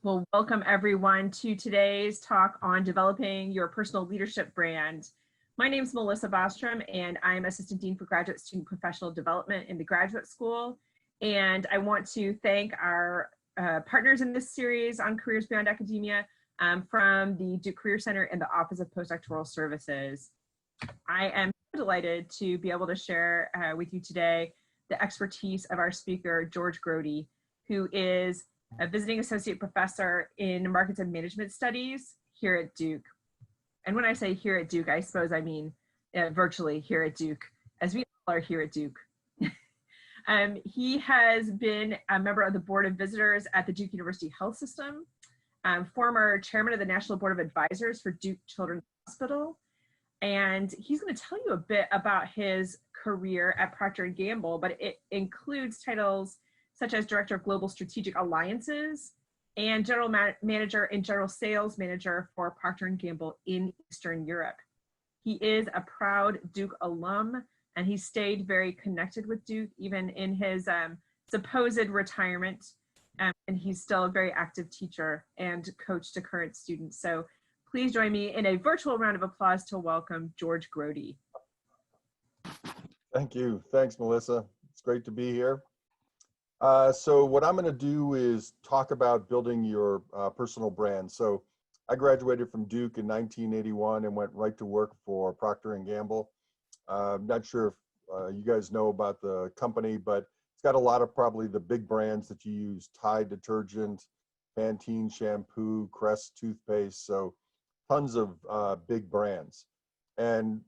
Well, welcome everyone to today's talk on developing your personal leadership brand. My name is Melissa Bostrom, and I'm Assistant Dean for Graduate Student Professional Development in the Graduate School. And I want to thank our partners in this series on Careers Beyond Academia from the Duke Career Center and the Office of Postdoctoral Services. I am delighted to be able to share with you today the expertise of our speaker, George Grody, who is a visiting associate professor in markets and management studies here at Duke. And when I say here at Duke, I suppose I mean virtually here at Duke, as we all are here at Duke. He has been a member of the Board of Visitors at the Duke University Health System, former chairman of the National Board of Advisors for Duke Children's Hospital. And he's going to tell you a bit about his career at Procter Gamble, but it includes titles such as Director of Global Strategic Alliances and General Manager and General Sales Manager for Procter Gamble in Eastern Europe. He is a proud Duke alum, and he stayed very connected with Duke even in his supposed retirement. And he's still a very active teacher and coach to current students. So please join me in a virtual round of applause to welcome George Grody. Thank you. Thanks, Melissa. It's great to be here. So what I'm going to do is talk about building your personal brand. So I graduated from Duke in 1981 and went right to work for Procter Gamble. I'm not sure if you guys know about the company, but it's got a lot of probably the big brands that you use: Tide detergent, Pantene shampoo, Crest toothpaste. So tons of big brands. And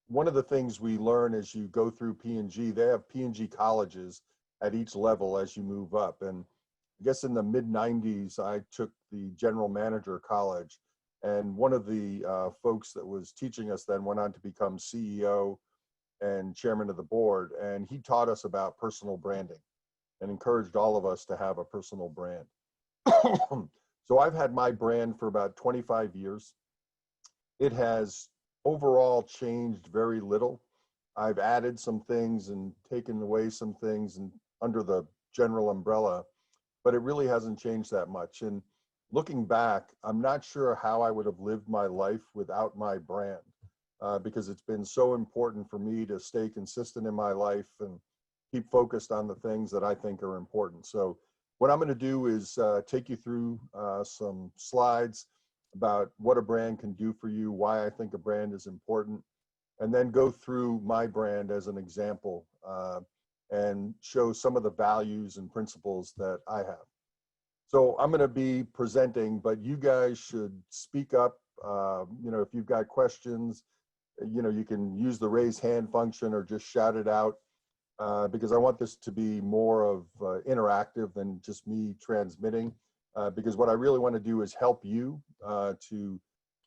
one of the things we learn as you go through P&G, they have P&G colleges at each level as you move up. And I guess in the mid-90s, I took the general manager college, and one of the folks that was teaching us then went on to become CEO and chairman of the board. And he taught us about personal branding and encouraged all of us to have a personal brand. So I've had my brand for about 25 years. It has overall changed very little. I've added some things and taken away some things and under the general umbrella, but it really hasn't changed that much. And looking back, I'm not sure how I would have lived my life without my brand, because it's been so important for me to stay consistent in my life and keep focused on the things that I think are important. So what I'm going to do is take you through some slides about what a brand can do for you, why I think a brand is important, and then go through my brand as an example and show some of the values and principles that I have. So I'm going to be presenting, but you guys should speak up. If you've got questions, you can use the raise hand function or just shout it out, because I want this to be more of interactive than just me transmitting, because what I really want to do is help you to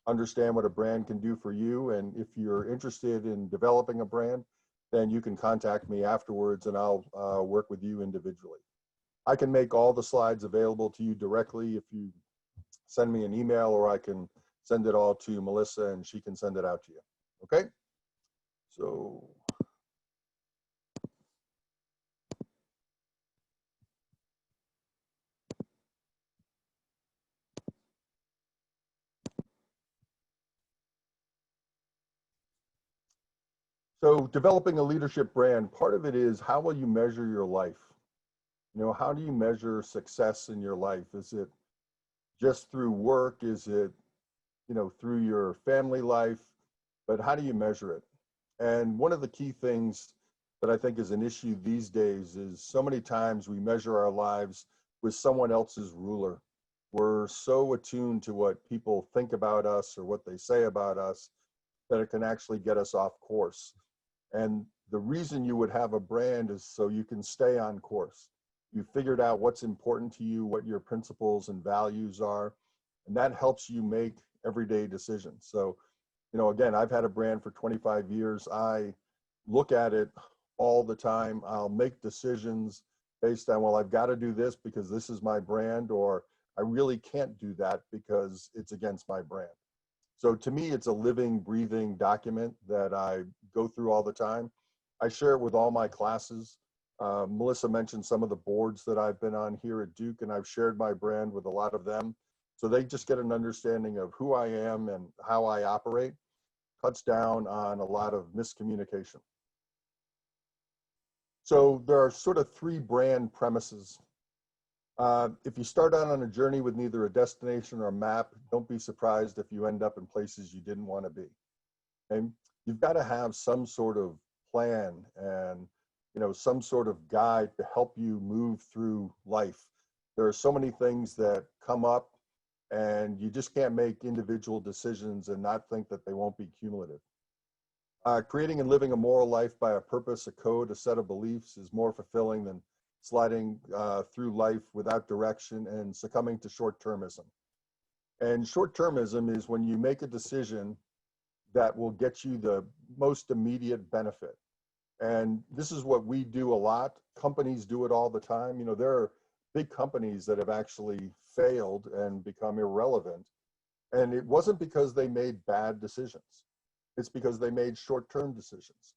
understand what a brand can do for you. And if you're interested in developing a brand, then you can contact me afterwards and I'll work with you individually. I can make all the slides available to you directly if you send me an email, or I can send it all to Melissa and she can send it out to you. Okay? So. So developing a leadership brand, part of it is how will you measure your life? How do you measure success in your life? Is it just through work? Is it, through your family life? But how do you measure it? And one of the key things that I think is an issue these days is so many times we measure our lives with someone else's ruler. We're so attuned to what people think about us or what they say about us that it can actually get us off course. And the reason you would have a brand is so you can stay on course. You figured out what's important to you, what your principles and values are, and that helps you make everyday decisions. So, again, I've had a brand for 25 years. I look at it all the time. I'll make decisions based on, well, I've got to do this because this is my brand, or I really can't do that because it's against my brand. So to me, it's a living, breathing document that I go through all the time. I share it with all my classes. Melissa mentioned some of the boards that I've been on here at Duke, and I've shared my brand with a lot of them. So they just get an understanding of who I am and how I operate. Cuts down on a lot of miscommunication. So there are sort of three brand premises. If you start out on a journey with neither a destination or a map, don't be surprised if you end up in places you didn't want to be. Okay? You've got to have some sort of plan and some sort of guide to help you move through life. There are so many things that come up, and you just can't make individual decisions and not think that they won't be cumulative. Creating and living a moral life by a purpose, a code, a set of beliefs is more fulfilling than sliding through life without direction and succumbing to short-termism. And short-termism is when you make a decision that will get you the most immediate benefit. And this is what we do a lot. Companies do it all the time. There are big companies that have actually failed and become irrelevant. And it wasn't because they made bad decisions. It's because they made short-term decisions.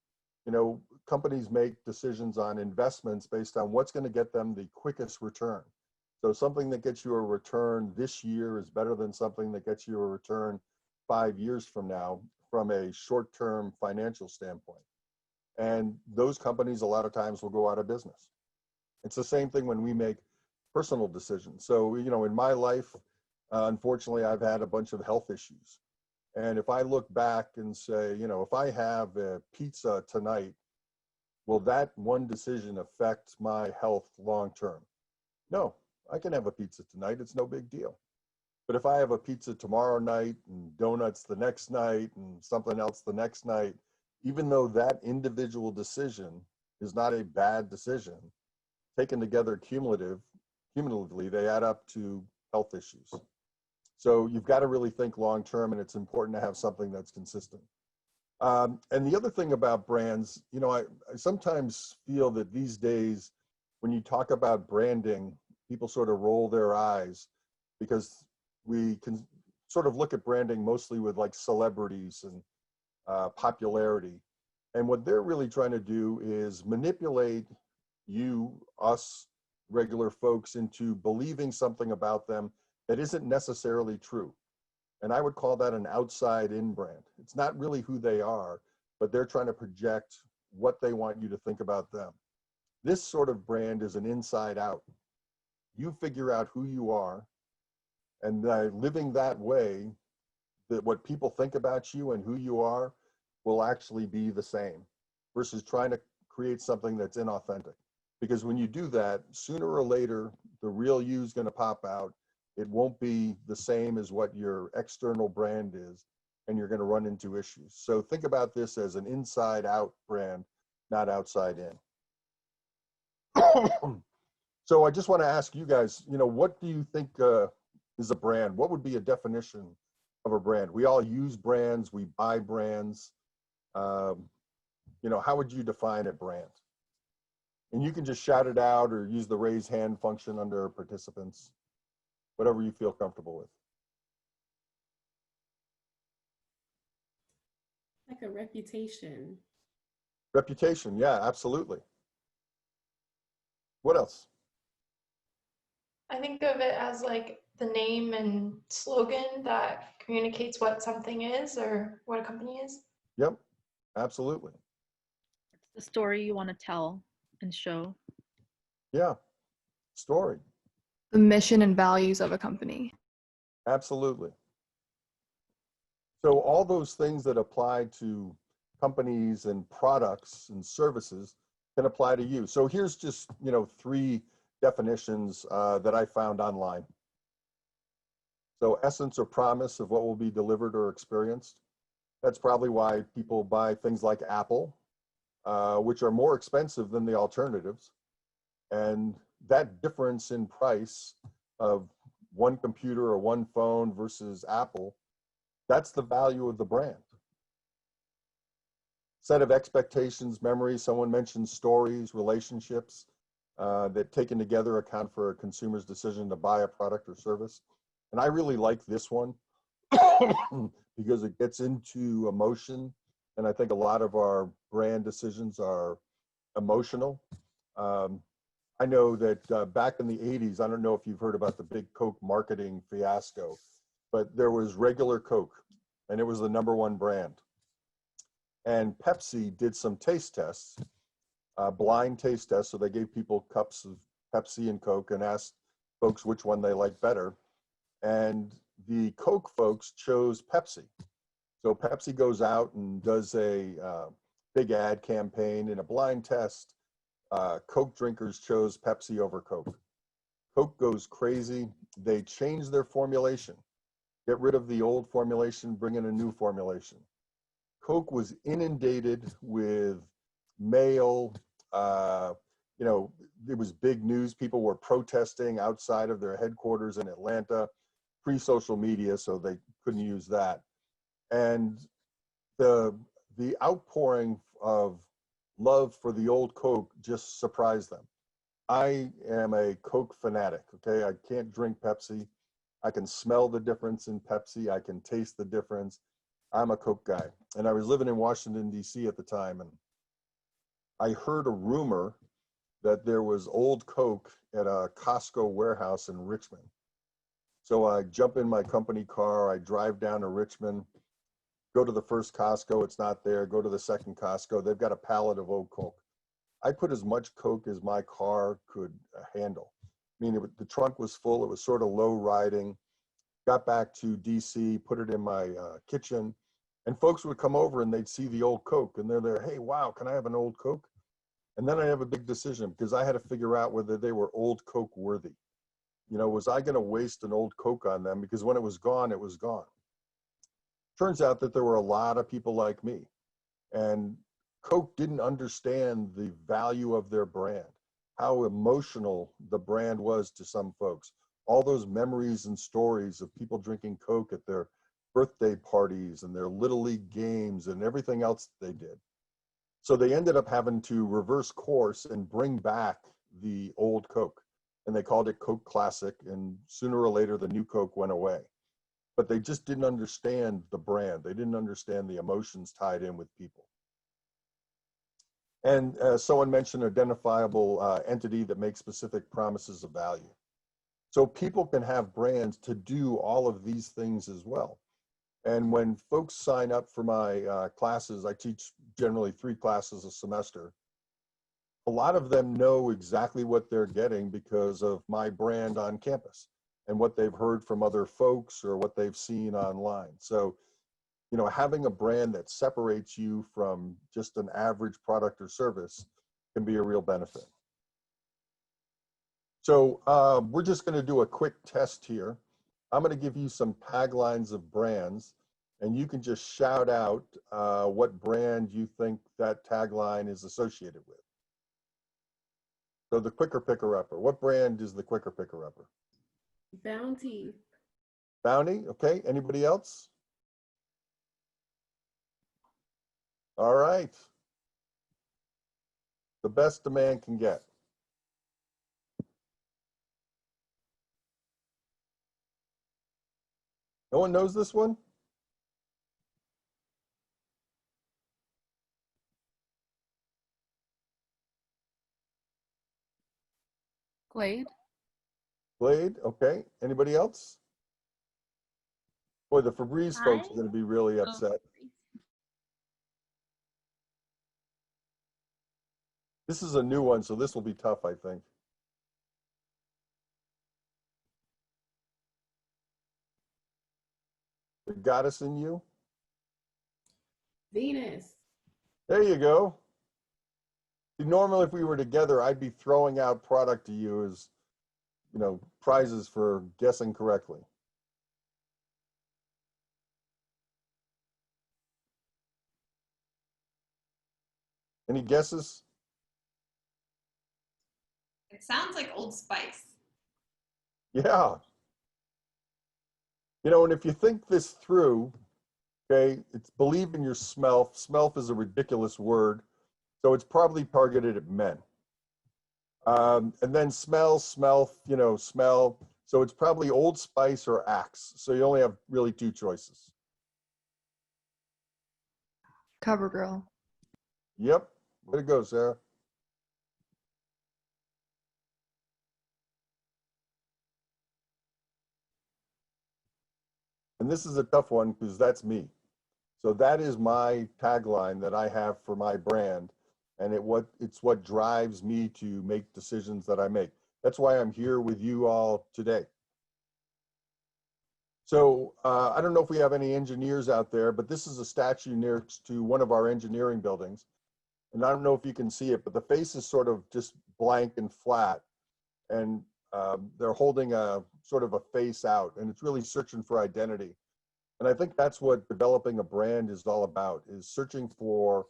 Companies make decisions on investments based on what's going to get them the quickest return. So something that gets you a return this year is better than something that gets you a return 5 years from now from a short-term financial standpoint. And those companies a lot of times will go out of business. It's the same thing when we make personal decisions. So, in my life, unfortunately, I've had a bunch of health issues. And if I look back and say, if I have a pizza tonight, will that one decision affect my health long term? No, I can have a pizza tonight. It's no big deal. But if I have a pizza tomorrow night and donuts the next night and something else the next night, even though that individual decision is not a bad decision, taken together cumulatively, they add up to health issues. So you've got to really think long-term, and it's important to have something that's consistent. And the other thing about brands, I sometimes feel that these days, when you talk about branding, people sort of roll their eyes because we can sort of look at branding mostly with like celebrities and popularity. And what they're really trying to do is manipulate us, regular folks, into believing something about them that isn't necessarily true. And I would call that an outside-in brand. It's not really who they are, but they're trying to project what they want you to think about them. This sort of brand is an inside-out. You figure out who you are, and by living that way, that what people think about you and who you are will actually be the same, versus trying to create something that's inauthentic. Because when you do that, sooner or later, the real you is going to pop out. It won't be the same as what your external brand is, and you're going to run into issues. So think about this as an inside out brand, not outside in. So I just want to ask you guys, what do you think is a brand? What would be a definition of a brand? We all use brands, we buy brands. How would you define a brand? And you can just shout it out or use the raise hand function under participants, whatever you feel comfortable with. Like a reputation. Reputation, yeah, absolutely. What else? I think of it as like the name and slogan that communicates what something is or what a company is. Yep, absolutely. It's the story you want to tell and show. Yeah, story. The mission and values of a company. Absolutely. So all those things that apply to companies and products and services can apply to you. So here's just, 3 definitions that I found online. So essence or promise of what will be delivered or experienced. That's probably why people buy things like Apple, which are more expensive than the alternatives. And that difference in price of one computer or one phone versus Apple, that's the value of the brand. Set of expectations, memories, someone mentioned stories, relationships that taken together account for a consumer's decision to buy a product or service. And I really like this one because it gets into emotion. And I think a lot of our brand decisions are emotional. I know that back in the 80s, I don't know if you've heard about the big Coke marketing fiasco, but there was regular Coke, and it was the #1 brand. And Pepsi did some taste tests, blind taste tests. So they gave people cups of Pepsi and Coke and asked folks which one they liked better. And the Coke folks chose Pepsi. So Pepsi goes out and does a big ad campaign. In a blind test, Coke drinkers chose Pepsi over Coke. Coke goes crazy. They change their formulation, get rid of the old formulation, bring in a new formulation. Coke was inundated with mail. You know, it was big news. People were protesting outside of their headquarters in Atlanta, pre-social media, so they couldn't use that. And the outpouring of love for the old Coke just surprised them. I am a Coke fanatic, okay? I can't drink Pepsi. I can smell the difference in Pepsi. I can taste the difference. I'm a Coke guy. And I was living in Washington, D.C. at the time, and I heard a rumor that there was old Coke at a Costco warehouse in Richmond. So I jump in my company car, I drive down to Richmond, go to the first Costco, it's not there, go to the second Costco, they've got a pallet of old Coke. I put as much Coke as my car could handle. I mean, the trunk was full, it was sort of low riding. Got back to DC, put it in my kitchen, and folks would come over and they'd see the old Coke and they're there, hey, wow, can I have an old Coke? And then I have a big decision because I had to figure out whether they were old Coke worthy. You know, was I gonna waste an old Coke on them? Because when it was gone, it was gone. Turns out that there were a lot of people like me, and Coke didn't understand the value of their brand, how emotional the brand was to some folks. All those memories and stories of people drinking Coke at their birthday parties and their Little League games and everything else they did. So they ended up having to reverse course and bring back the old Coke. And they called it Coke Classic, and sooner or later the new Coke went away. But they just didn't understand the brand. They didn't understand the emotions tied in with people. And someone mentioned identifiable entity that makes specific promises of value. So people can have brands to do all of these things as well. And when folks sign up for my classes, I teach generally 3 classes a semester. A lot of them know exactly what they're getting because of my brand on campus and what they've heard from other folks or what they've seen online. So, you know, having a brand that separates you from just an average product or service can be a real benefit. So we're just going to do a quick test here. I'm going to give you some taglines of brands, and you can just shout out what brand you think that tagline is associated with. So the quicker picker-upper. What brand is the quicker picker-upper? Bounty. Bounty, okay. Anybody else? All right. The best a man can get. No one knows this one? Glade. Glade, okay. Anybody else? Boy, the Febreze folks are going to be really upset. This is a new one, so this will be tough, I think. The goddess in you? Venus. There you go. See, normally, if we were together, I'd be throwing out product to you as, you know, prizes for guessing correctly. Any guesses? It sounds like Old Spice. Yeah. You know, and if you think this through, okay, it's believe in your smell. Smell is a ridiculous word, so it's probably targeted at men. And then smell, you know, smell. So it's probably Old Spice or Axe. So you only have really 2 choices. CoverGirl. Yep. Way to go, Sarah. And this is a tough one because that's me. So that is my tagline that I have for my brand. And it's what drives me to make decisions that I make. That's why I'm here with you all today. So I don't know if we have any engineers out there, but this is a statue next to one of our engineering buildings. And I don't know if you can see it, but the face is sort of just blank and flat. And they're holding a sort of a face out, and it's really searching for identity. And I think that's what developing a brand is all about, is searching for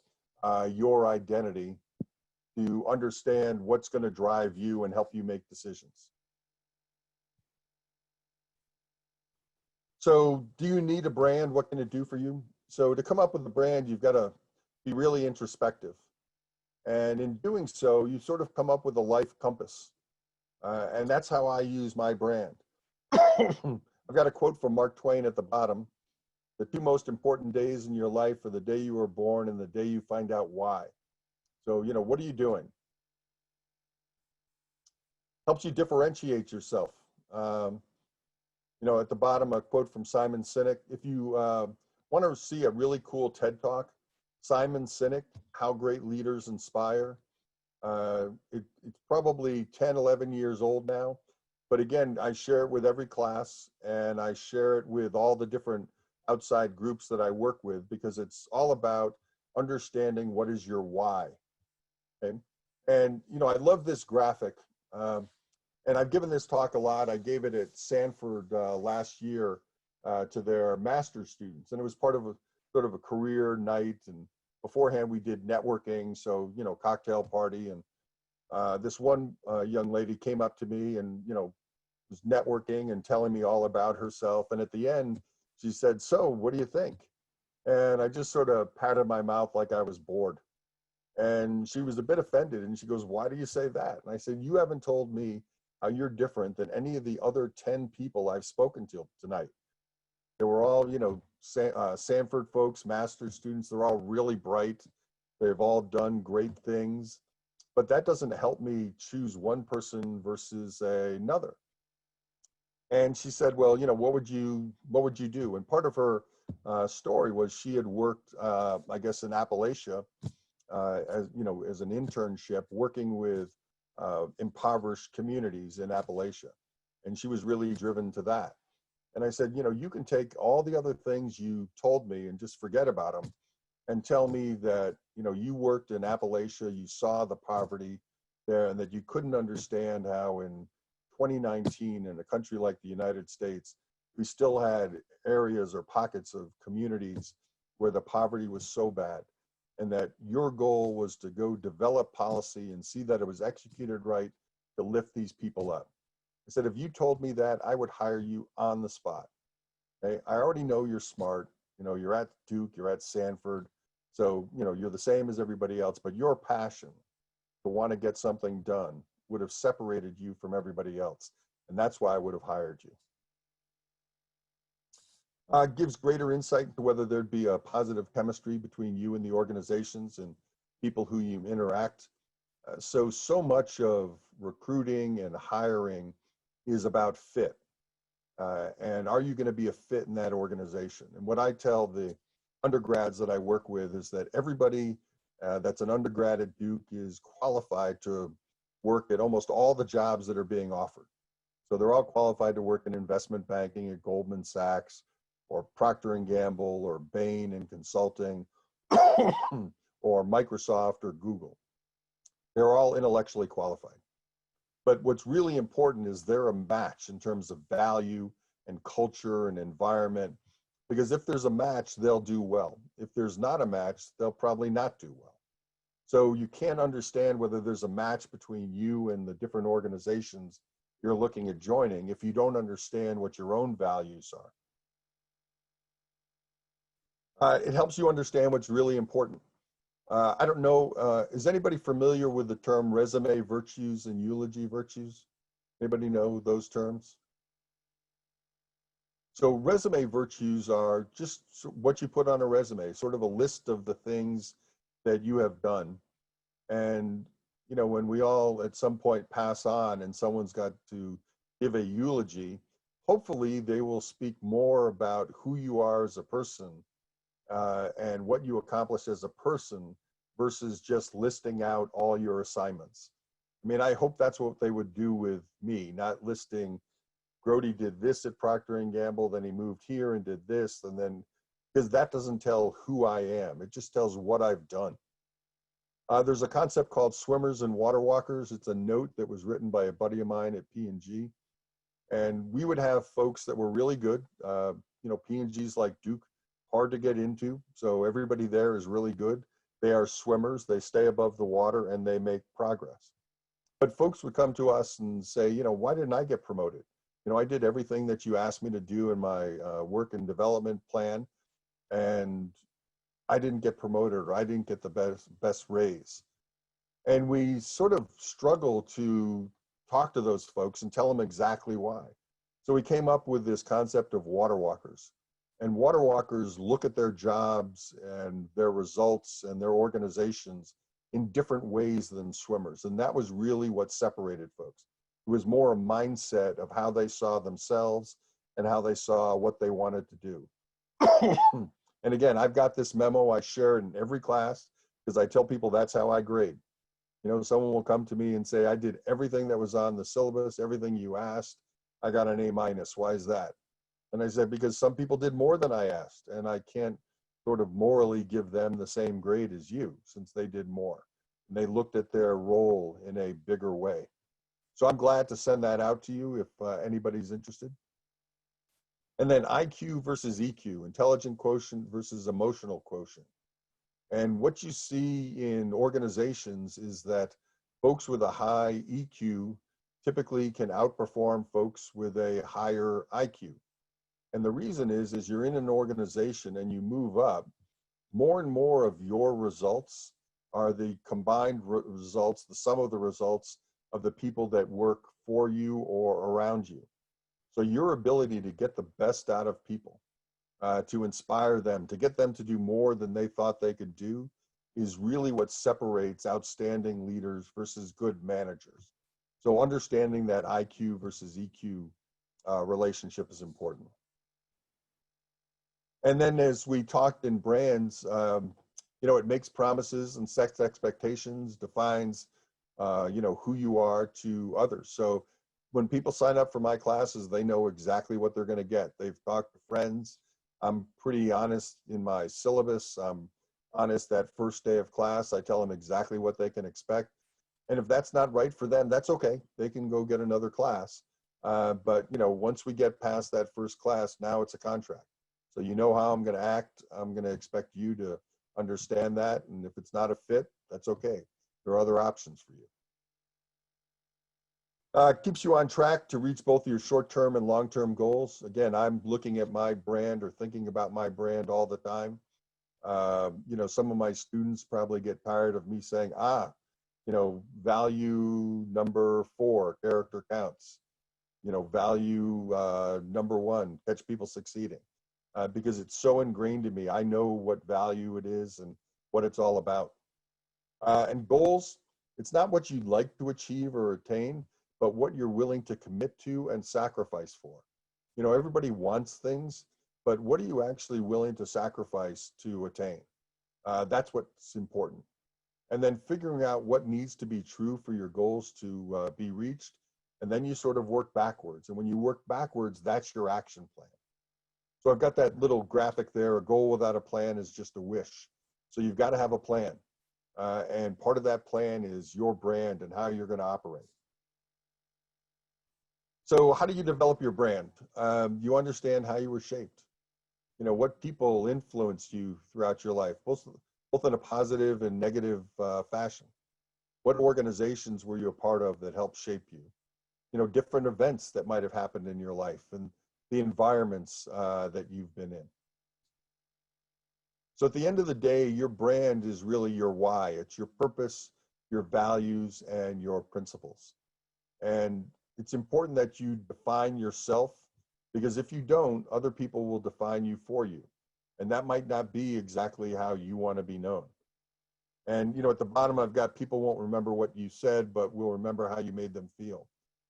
your identity to understand what's going to drive you and help you make decisions. So do you need a brand? What can it do for you? So to come up with a brand, you've got to be really introspective. And in doing so, you sort of come up with a life compass. And that's how I use my brand. I've got a quote from Mark Twain at the bottom. The two most important days in your life are the day you were born and the day you find out why. So, what are you doing? Helps you differentiate yourself. At the bottom, a quote from Simon Sinek. If you want to see a really cool TED Talk, Simon Sinek, How Great Leaders Inspire. It's probably 10, 11 years old now. But again, I share it with every class, and I share it with all the different outside groups that I work with, because it's all about understanding what is your why. Okay? And, I love this graphic. And I've given this talk a lot. I gave it at Sanford last year to their master's students. And it was part of a sort of a career night. And beforehand, we did networking. So, cocktail party. And this one young lady came up to me and, was networking and telling me all about herself. And at the end, she said, "So what do you think?" And I just sort of patted my mouth like I was bored. And she was a bit offended. And she goes, "Why do you say that?" And I said, "You haven't told me how you're different than any of the other 10 people I've spoken to tonight." They were all, Sanford folks, master's students. They're all really bright. They've all done great things. But that doesn't help me choose one person versus another. And she said, "Well, what would you do?" And part of her story was she had worked, I guess, in Appalachia, as an internship, working with impoverished communities in Appalachia. And she was really driven to that. And I said, you can take all the other things you told me and just forget about them and tell me that, you worked in Appalachia, you saw the poverty there, and that you couldn't understand how in 2019 in a country like the United States, we still had areas or pockets of communities where the poverty was so bad, and that your goal was to go develop policy and see that it was executed right to lift these people up. I said, if you told me that, I would hire you on the spot. Okay? I already know you're smart. You're at Duke, you're at Sanford. So, you're the same as everybody else, but your passion to want to get something done would have separated you from everybody else. And that's why I would have hired you. Gives greater insight into whether there'd be a positive chemistry between you and the organizations and people who you interact. So much of recruiting and hiring is about fit. And are you going to be a fit in that organization? And what I tell the undergrads that I work with is that everybody that's an undergrad at Duke is qualified to work at almost all the jobs that are being offered. So they're all qualified to work in investment banking at Goldman Sachs, or Procter Gamble, or Bain in consulting, or Microsoft or Google. They're all intellectually qualified. But what's really important is they're a match in terms of value and culture and environment, because if there's a match, they'll do well. If there's not a match, they'll probably not do well. So you can't understand whether there's a match between you and the different organizations you're looking at joining if you don't understand what your own values are. It helps you understand what's really important. I don't know, is anybody familiar with the term resume virtues and eulogy virtues? Anybody know those terms? So resume virtues are just what you put on a resume, sort of a list of the things that you have done. And, when we all at some point pass on and someone's got to give a eulogy, hopefully they will speak more about who you are as a person and what you accomplish as a person versus just listing out all your assignments. I mean, I hope that's what they would do with me, not listing, Grody did this at Procter Gamble, then he moved here and did this, and then, because that doesn't tell who I am. It just tells what I've done. There's a concept called swimmers and water walkers. It's a note that was written by a buddy of mine at P&G. And we would have folks that were really good. P&G's like Duke, hard to get into. So everybody there is really good. They are swimmers. They stay above the water and they make progress. But folks would come to us and say, why didn't I get promoted? I did everything that you asked me to do in my work and development plan, and I didn't get promoted, or I didn't get the best raise. And we sort of struggle to talk to those folks and tell them exactly why. So we came up with this concept of water walkers. And water walkers look at their jobs and their results and their organizations in different ways than swimmers. And that was really what separated folks. It was more a mindset of how they saw themselves and how they saw what they wanted to do. And again, I've got this memo I share in every class because I tell people that's how I grade. Someone will come to me and say, I did everything that was on the syllabus, everything you asked, I got an A-. Why is that? And I said, because some people did more than I asked, and I can't sort of morally give them the same grade as you since they did more. And they looked at their role in a bigger way. So I'm glad to send that out to you if anybody's interested. And then IQ versus EQ, intelligent quotient versus emotional quotient. And what you see in organizations is that folks with a high EQ typically can outperform folks with a higher IQ. And the reason is you're in an organization and you move up, more and more of your results are the combined results, the sum of the results of the people that work for you or around you. So your ability to get the best out of people, to inspire them, to get them to do more than they thought they could do, is really what separates outstanding leaders versus good managers. So understanding that IQ versus EQ relationship is important. And then as we talked in brands, it makes promises and sets expectations, defines, who you are to others. So when people sign up for my classes, they know exactly what they're going to get. They've talked to friends. I'm pretty honest in my syllabus. I'm honest that first day of class. I tell them exactly what they can expect. And if that's not right for them, that's okay. They can go get another class. But once we get past that first class, now it's a contract. So you know how I'm going to act. I'm going to expect you to understand that. And if it's not a fit, that's okay. There are other options for you. Keeps you on track to reach both your short-term and long-term goals. Again, I'm looking at my brand or thinking about my brand all the time. Some of my students probably get tired of me saying, value number 4, character counts. Value number 1, catch people succeeding. Because it's so ingrained in me. I know what value it is and what it's all about. And goals, it's not what you'd like to achieve or attain, but what you're willing to commit to and sacrifice for. Everybody wants things, but what are you actually willing to sacrifice to attain? That's what's important. And then figuring out what needs to be true for your goals to be reached, and then you sort of work backwards. And when you work backwards, that's your action plan. So I've got that little graphic there. A goal without a plan is just a wish. So you've got to have a plan. And part of that plan is your brand and how you're going to operate. So how do you develop your brand? You understand how you were shaped. What people influenced you throughout your life, both in a positive and negative fashion. What organizations were you a part of that helped shape you? Different events that might have happened in your life and the environments that you've been in. So at the end of the day, your brand is really your why. It's your purpose, your values, and your principles. And it's important that you define yourself, because if you don't, other people will define you for you. And that might not be exactly how you want to be known. And at the bottom, I've got people won't remember what you said, but will remember how you made them feel.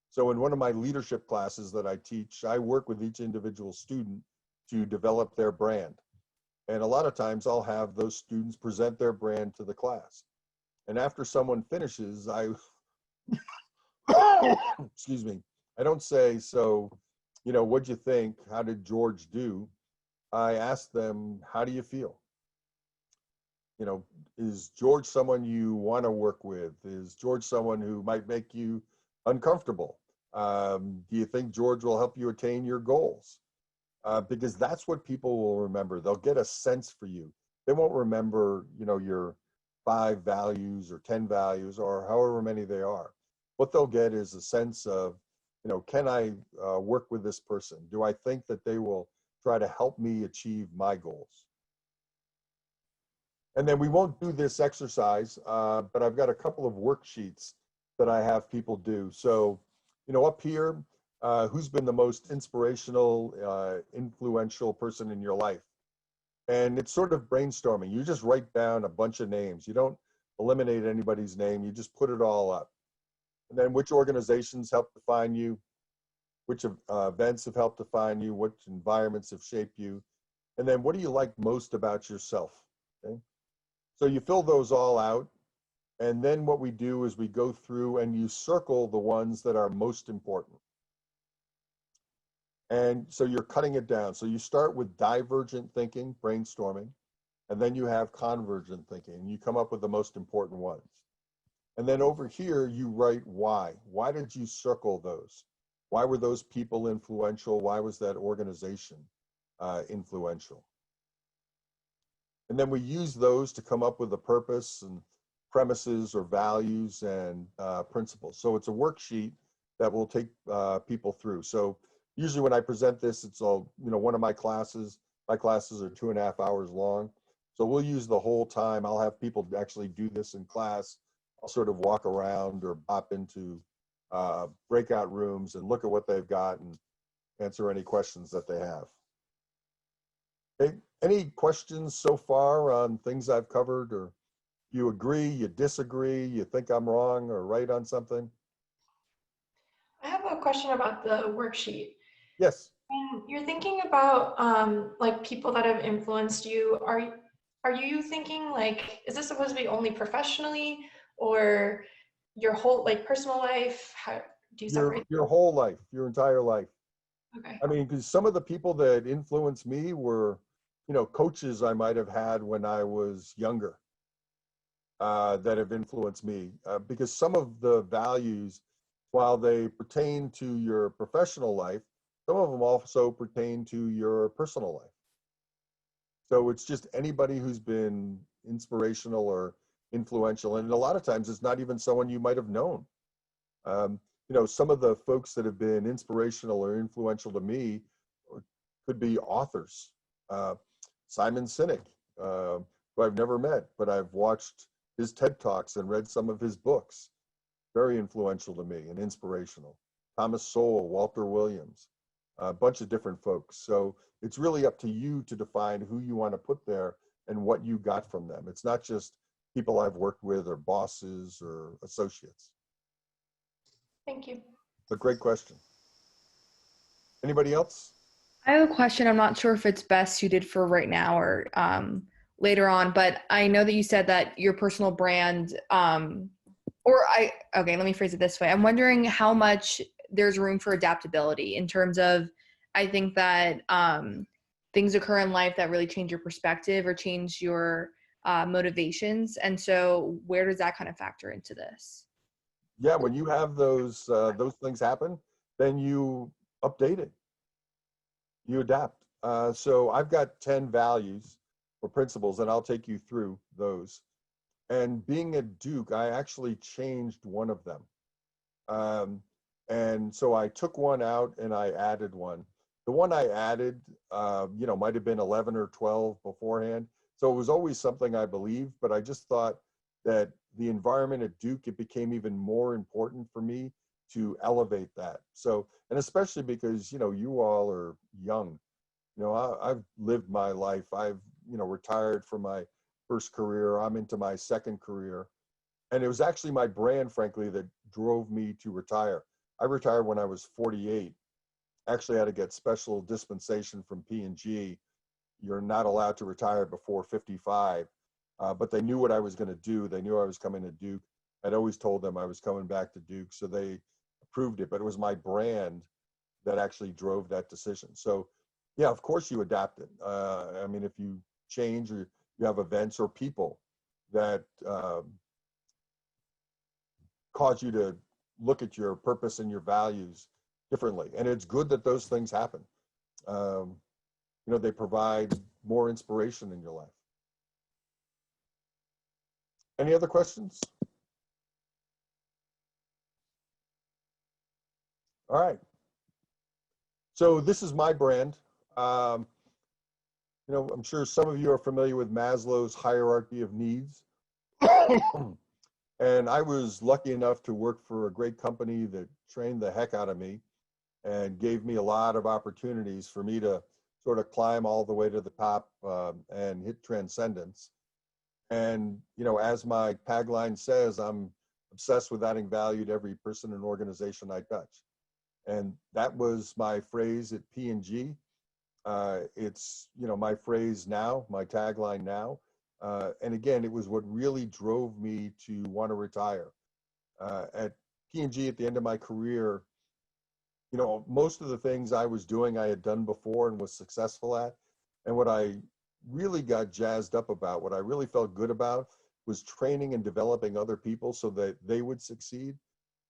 So in one of my leadership classes that I teach, I work with each individual student to develop their brand. And a lot of times I'll have those students present their brand to the class. And after someone finishes, excuse me, I don't say, so, what'd you think? How did George do? I ask them, how do you feel? Is George someone you want to work with? Is George someone who might make you uncomfortable? Do you think George will help you attain your goals? Because that's what people will remember. They'll get a sense for you. They won't remember, your 5 values or 10 values or however many they are. What they'll get is a sense of, can I work with this person? Do I think that they will try to help me achieve my goals? And then we won't do this exercise, but I've got a couple of worksheets that I have people do. So, up here, who's been the most inspirational, influential person in your life? And it's sort of brainstorming. You just write down a bunch of names. You don't eliminate anybody's name. You just put it all up. And then which organizations help define you? Which events have helped define you? Which environments have shaped you? And then what do you like most about yourself? Okay. So you fill those all out. And then what we do is we go through and you circle the ones that are most important. And so you're cutting it down. So you start with divergent thinking, brainstorming, and then you have convergent thinking, and you come up with the most important ones. And then over here, you write why. Why did you circle those? Why were those people influential? Why was that organization influential? And then we use those to come up with a purpose and premises or values and principles. So it's a worksheet that will take people through. So usually when I present this, it's all, one of my classes are 2.5 hours long. So we'll use the whole time. I'll have people actually do this in class. I'll sort of walk around or pop into breakout rooms and look at what they've got and answer any questions that they have. Okay. Any questions so far on things I've covered, or you agree, you disagree, you think I'm wrong or right on something? I have a question about the worksheet. Yes. When you're thinking about like people that have influenced you, are you thinking like, is this supposed to be only professionally or your whole like personal life? How do you separate? Your whole life, your entire life. Okay. I mean, because some of the people that influenced me were, coaches I might have had when I was younger that have influenced me. Because some of the values, while they pertain to your professional life, some of them also pertain to your personal life. So it's just anybody who's been inspirational or influential. And a lot of times it's not even someone you might have known. Some of the folks that have been inspirational or influential to me could be authors. Simon Sinek, who I've never met, but I've watched his TED Talks and read some of his books. Very influential to me and inspirational. Thomas Sowell, Walter Williams, a bunch of different folks. So it's really up to you to define who you want to put there and what you got from them. It's not just people I've worked with or bosses or associates. Thank you. It's a great question. Anybody else? I have a question. I'm not sure if it's best suited for right now or later on, but I know that you said that your personal brand, okay, let me phrase it this way. I'm wondering how much there's room for adaptability in terms of, I think that things occur in life that really change your perspective or change your motivations. And so where does that kind of factor into this? Yeah, when you have those things happen, then you update it. You adapt. So I've got 10 values or principles, and I'll take you through those. And being at Duke, I actually changed one of them. And so I took one out and I added one. The one I added, might have been 11 or 12 beforehand. So it was always something I believed, but I just thought that the environment at Duke, it became even more important for me to elevate that. So, and especially because, you all are young. I've lived my life. I've, retired from my first career. I'm into my second career. And it was actually my brand, frankly, that drove me to retire. I retired when I was 48. Actually, I had to get special dispensation from P&G. You're not allowed to retire before 55, but they knew what I was going to do. They knew I was coming to Duke. I'd always told them I was coming back to Duke, so they approved it. But it was my brand that actually drove that decision. So, yeah, of course you adapt it. I mean, if you change or you have events or people that cause you to look at your purpose and your values differently. And it's good that those things happen. You know, they provide more inspiration in your life. Any other questions? All right. So this is my brand. You know, I'm sure some of you are familiar with Maslow's hierarchy of needs. And I was lucky enough to work for a great company that trained the heck out of me and gave me a lot of opportunities for me to sort of climb all the way to the top and hit transcendence. And, you know, as my tagline says, I'm obsessed with adding value to every person and organization I touch. And that was my phrase at P&G. It's, you know, my phrase now, my tagline now. And again, it was what really drove me to want to retire. At P&G, at the end of my career, you know, most of the things I was doing, I had done before and was successful at. And what I really got jazzed up about, what I really felt good about, was training and developing other people so that they would succeed.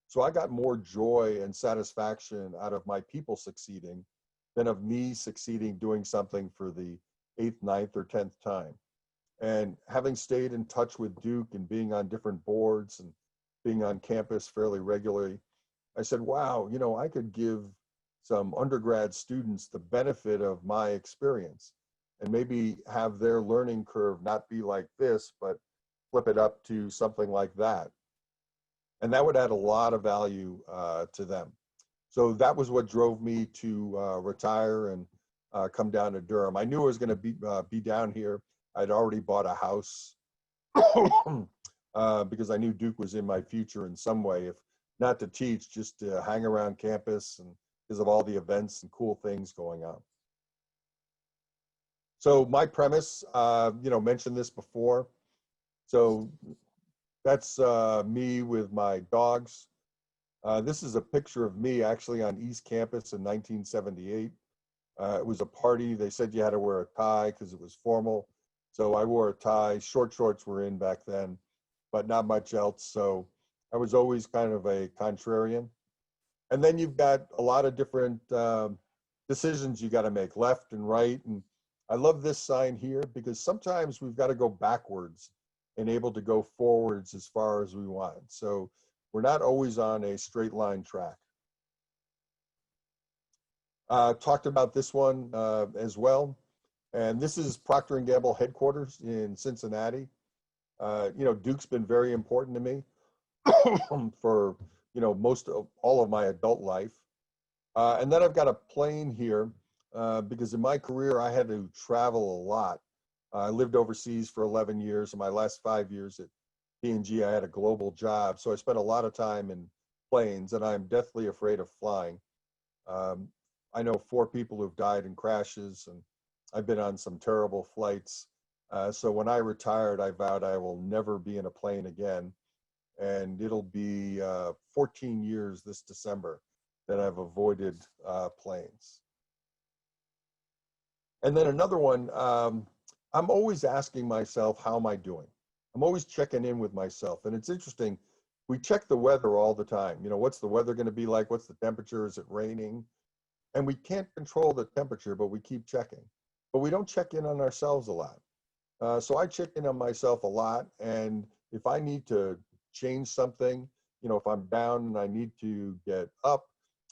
So I got more joy and satisfaction out of my people succeeding than of me succeeding doing something for the 8th, 9th, or 10th time. And having stayed in touch with Duke and being on different boards and being on campus fairly regularly, I said, wow, you know, I could give some undergrad students the benefit of my experience and maybe have their learning curve not be like this, but flip it up to something like that. And that would add a lot of value to them. So that was what drove me to retire and come down to Durham. I knew I was going to be down here. I'd already bought a house because I knew Duke was in my future in some way, if not to teach, just to hang around campus and because of all the events and cool things going on. So my premise, you know, mentioned this before. So that's me with my dogs. This is a picture of me actually on East Campus in 1978. It was a party. They said you had to wear a tie because it was formal. So I wore a tie. Short shorts were in back then, but not much else. So I was always kind of a contrarian. And then you've got a lot of different decisions you got to make, left and right. And I love this sign here because sometimes we've got to go backwards and able to go forwards as far as we want. So we're not always on a straight line track. Talked about this one as well. And this is Procter Gamble headquarters in Cincinnati. You know, Duke's been very important to me for, you know, most of all of my adult life. And then I've got a plane here because in my career, I had to travel a lot. I lived overseas for 11 years. In my last 5 years at P&G, I had a global job. So I spent a lot of time in planes, and I'm deathly afraid of flying. I know 4 people who've died in crashes, and I've been on some terrible flights. So when I retired, I vowed I will never be in a plane again. And it'll be 14 years this December that I've avoided planes. And then another one, I'm always asking myself, how am I doing? I'm always checking in with myself. And it's interesting, we check the weather all the time. You know, what's the weather going to be like? What's the temperature? Is it raining? And we can't control the temperature, but we keep checking. But we don't check in on ourselves a lot. So I check in on myself a lot. And if I need to change something, you know, if I'm down and I need to get up,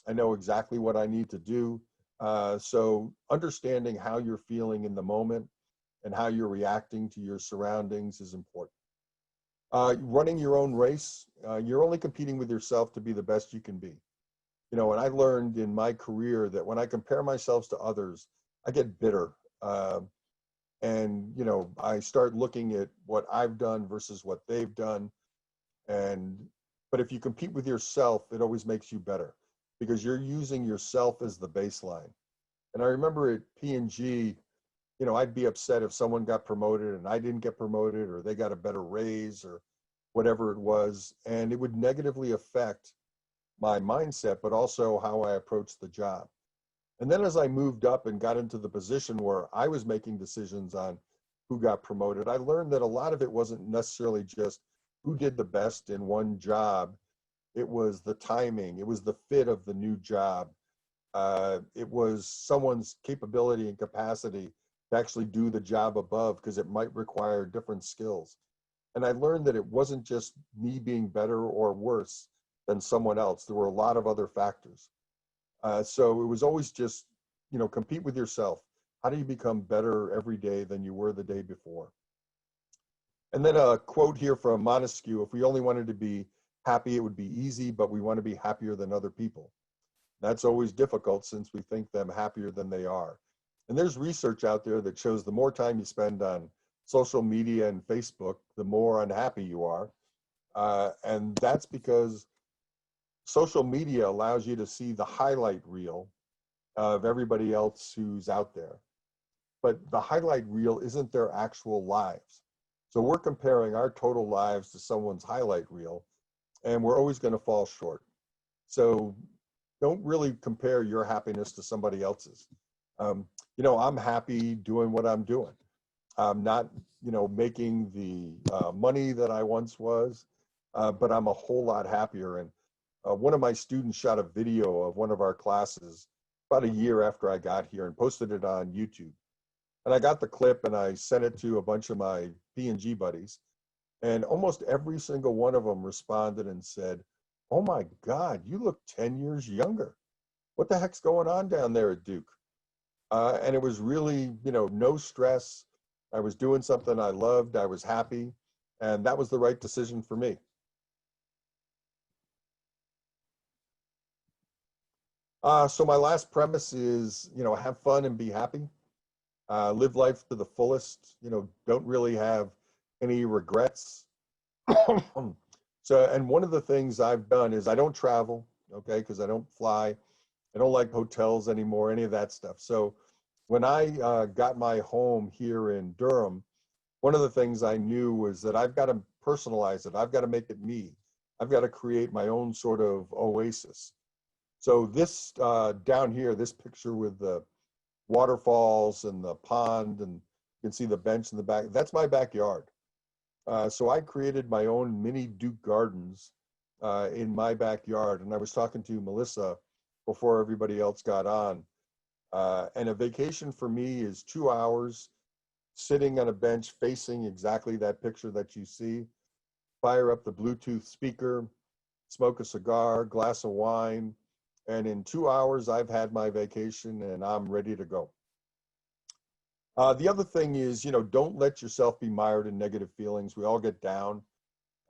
I know exactly what I need to do. So understanding how you're feeling in the moment and how you're reacting to your surroundings is important. Running your own race, you're only competing with yourself to be the best you can be. You know, and I learned in my career that when I compare myself to others, I get bitter. And, you know, I start looking at what I've done versus what they've done. But if you compete with yourself, it always makes you better. because you're using yourself as the baseline. And I remember at P&G, you know, I'd be upset if someone got promoted and I didn't get promoted, or they got a better raise or whatever it was. And it would negatively affect my mindset, but also how I approached the job. And then as I moved up and got into the position where I was making decisions on who got promoted, I learned that a lot of it wasn't necessarily just who did the best in one job. It was the timing. It was the fit of the new job. It was someone's capability and capacity to actually do the job above, because it might require different skills. And I learned that it wasn't just me being better or worse than someone else. There were a lot of other factors. So it was always just, you know, compete with yourself. How do you become better every day than you were the day before? And then a quote here from Montesquieu: if we only wanted to be happy, it would be easy, but we want to be happier than other people. That's always difficult, since we think them happier than they are. And there's research out there that shows the more time you spend on social media and Facebook, the more unhappy you are. And that's because social media allows you to see the highlight reel of everybody else who's out there. But the highlight reel isn't their actual lives. So we're comparing our total lives to someone's highlight reel, and we're always going to fall short. So don't really compare your happiness to somebody else's. You know, I'm happy doing what I'm doing. I'm not, you know, making the money that I once was, but I'm a whole lot happier. And one of my students shot a video of one of our classes about a year after I got here and posted it on YouTube. And I got the clip and I sent it to a bunch of my P&G buddies. And almost every single one of them responded and said, "Oh my God, you look 10 years younger. What the heck's going on down there at Duke?" And it was really, you know, no stress. I was doing something I loved. I was happy. And that was the right decision for me. So my last premise is, you know, have fun and be happy. Live life to the fullest. You know, don't really have any regrets. So, and one of the things I've done is I don't travel, okay, because I don't fly. I don't like hotels anymore, any of that stuff. So when I got my home here in Durham, one of the things I knew was that I've got to personalize it. I've got to make it me. I've got to create my own sort of oasis. So this down here, this picture with the waterfalls and the pond, and you can see the bench in the back, that's my backyard. So I created my own mini Duke Gardens in my backyard. And I was talking to Melissa before everybody else got on. And a vacation for me is 2 hours sitting on a bench facing exactly that picture that you see, fire up the Bluetooth speaker, smoke a cigar, glass of wine, and in 2 hours I've had my vacation and I'm ready to go. The other thing is, you know, don't let yourself be mired in negative feelings. We all get down,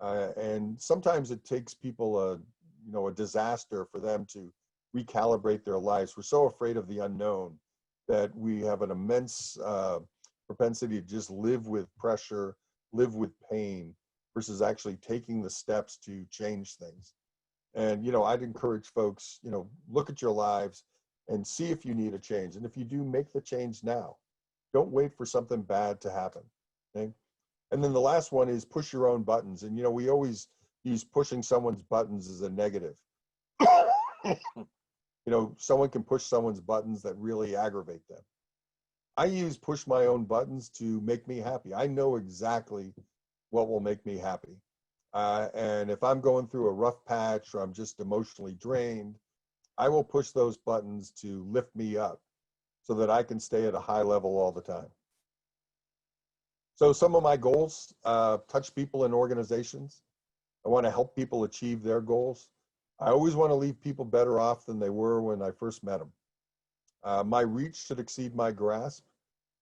and sometimes it takes people a disaster for them to recalibrate their lives. We're so afraid of the unknown that we have an immense propensity to just live with pressure, live with pain, versus actually taking the steps to change things. And, you know, I'd encourage folks, you know, look at your lives and see if you need a change. And if you do, make the change now. Don't wait for something bad to happen, okay? And then the last one is push your own buttons. And, you know, we always use pushing someone's buttons as a negative. You know, someone can push someone's buttons that really aggravate them. I use push my own buttons to make me happy. I know exactly what will make me happy. And if I'm going through a rough patch or I'm just emotionally drained, I will push those buttons to lift me up so that I can stay at a high level all the time. So some of my goals, touch people in organizations. I want to help people achieve their goals. I always want to leave people better off than they were when I first met them. My reach should exceed my grasp.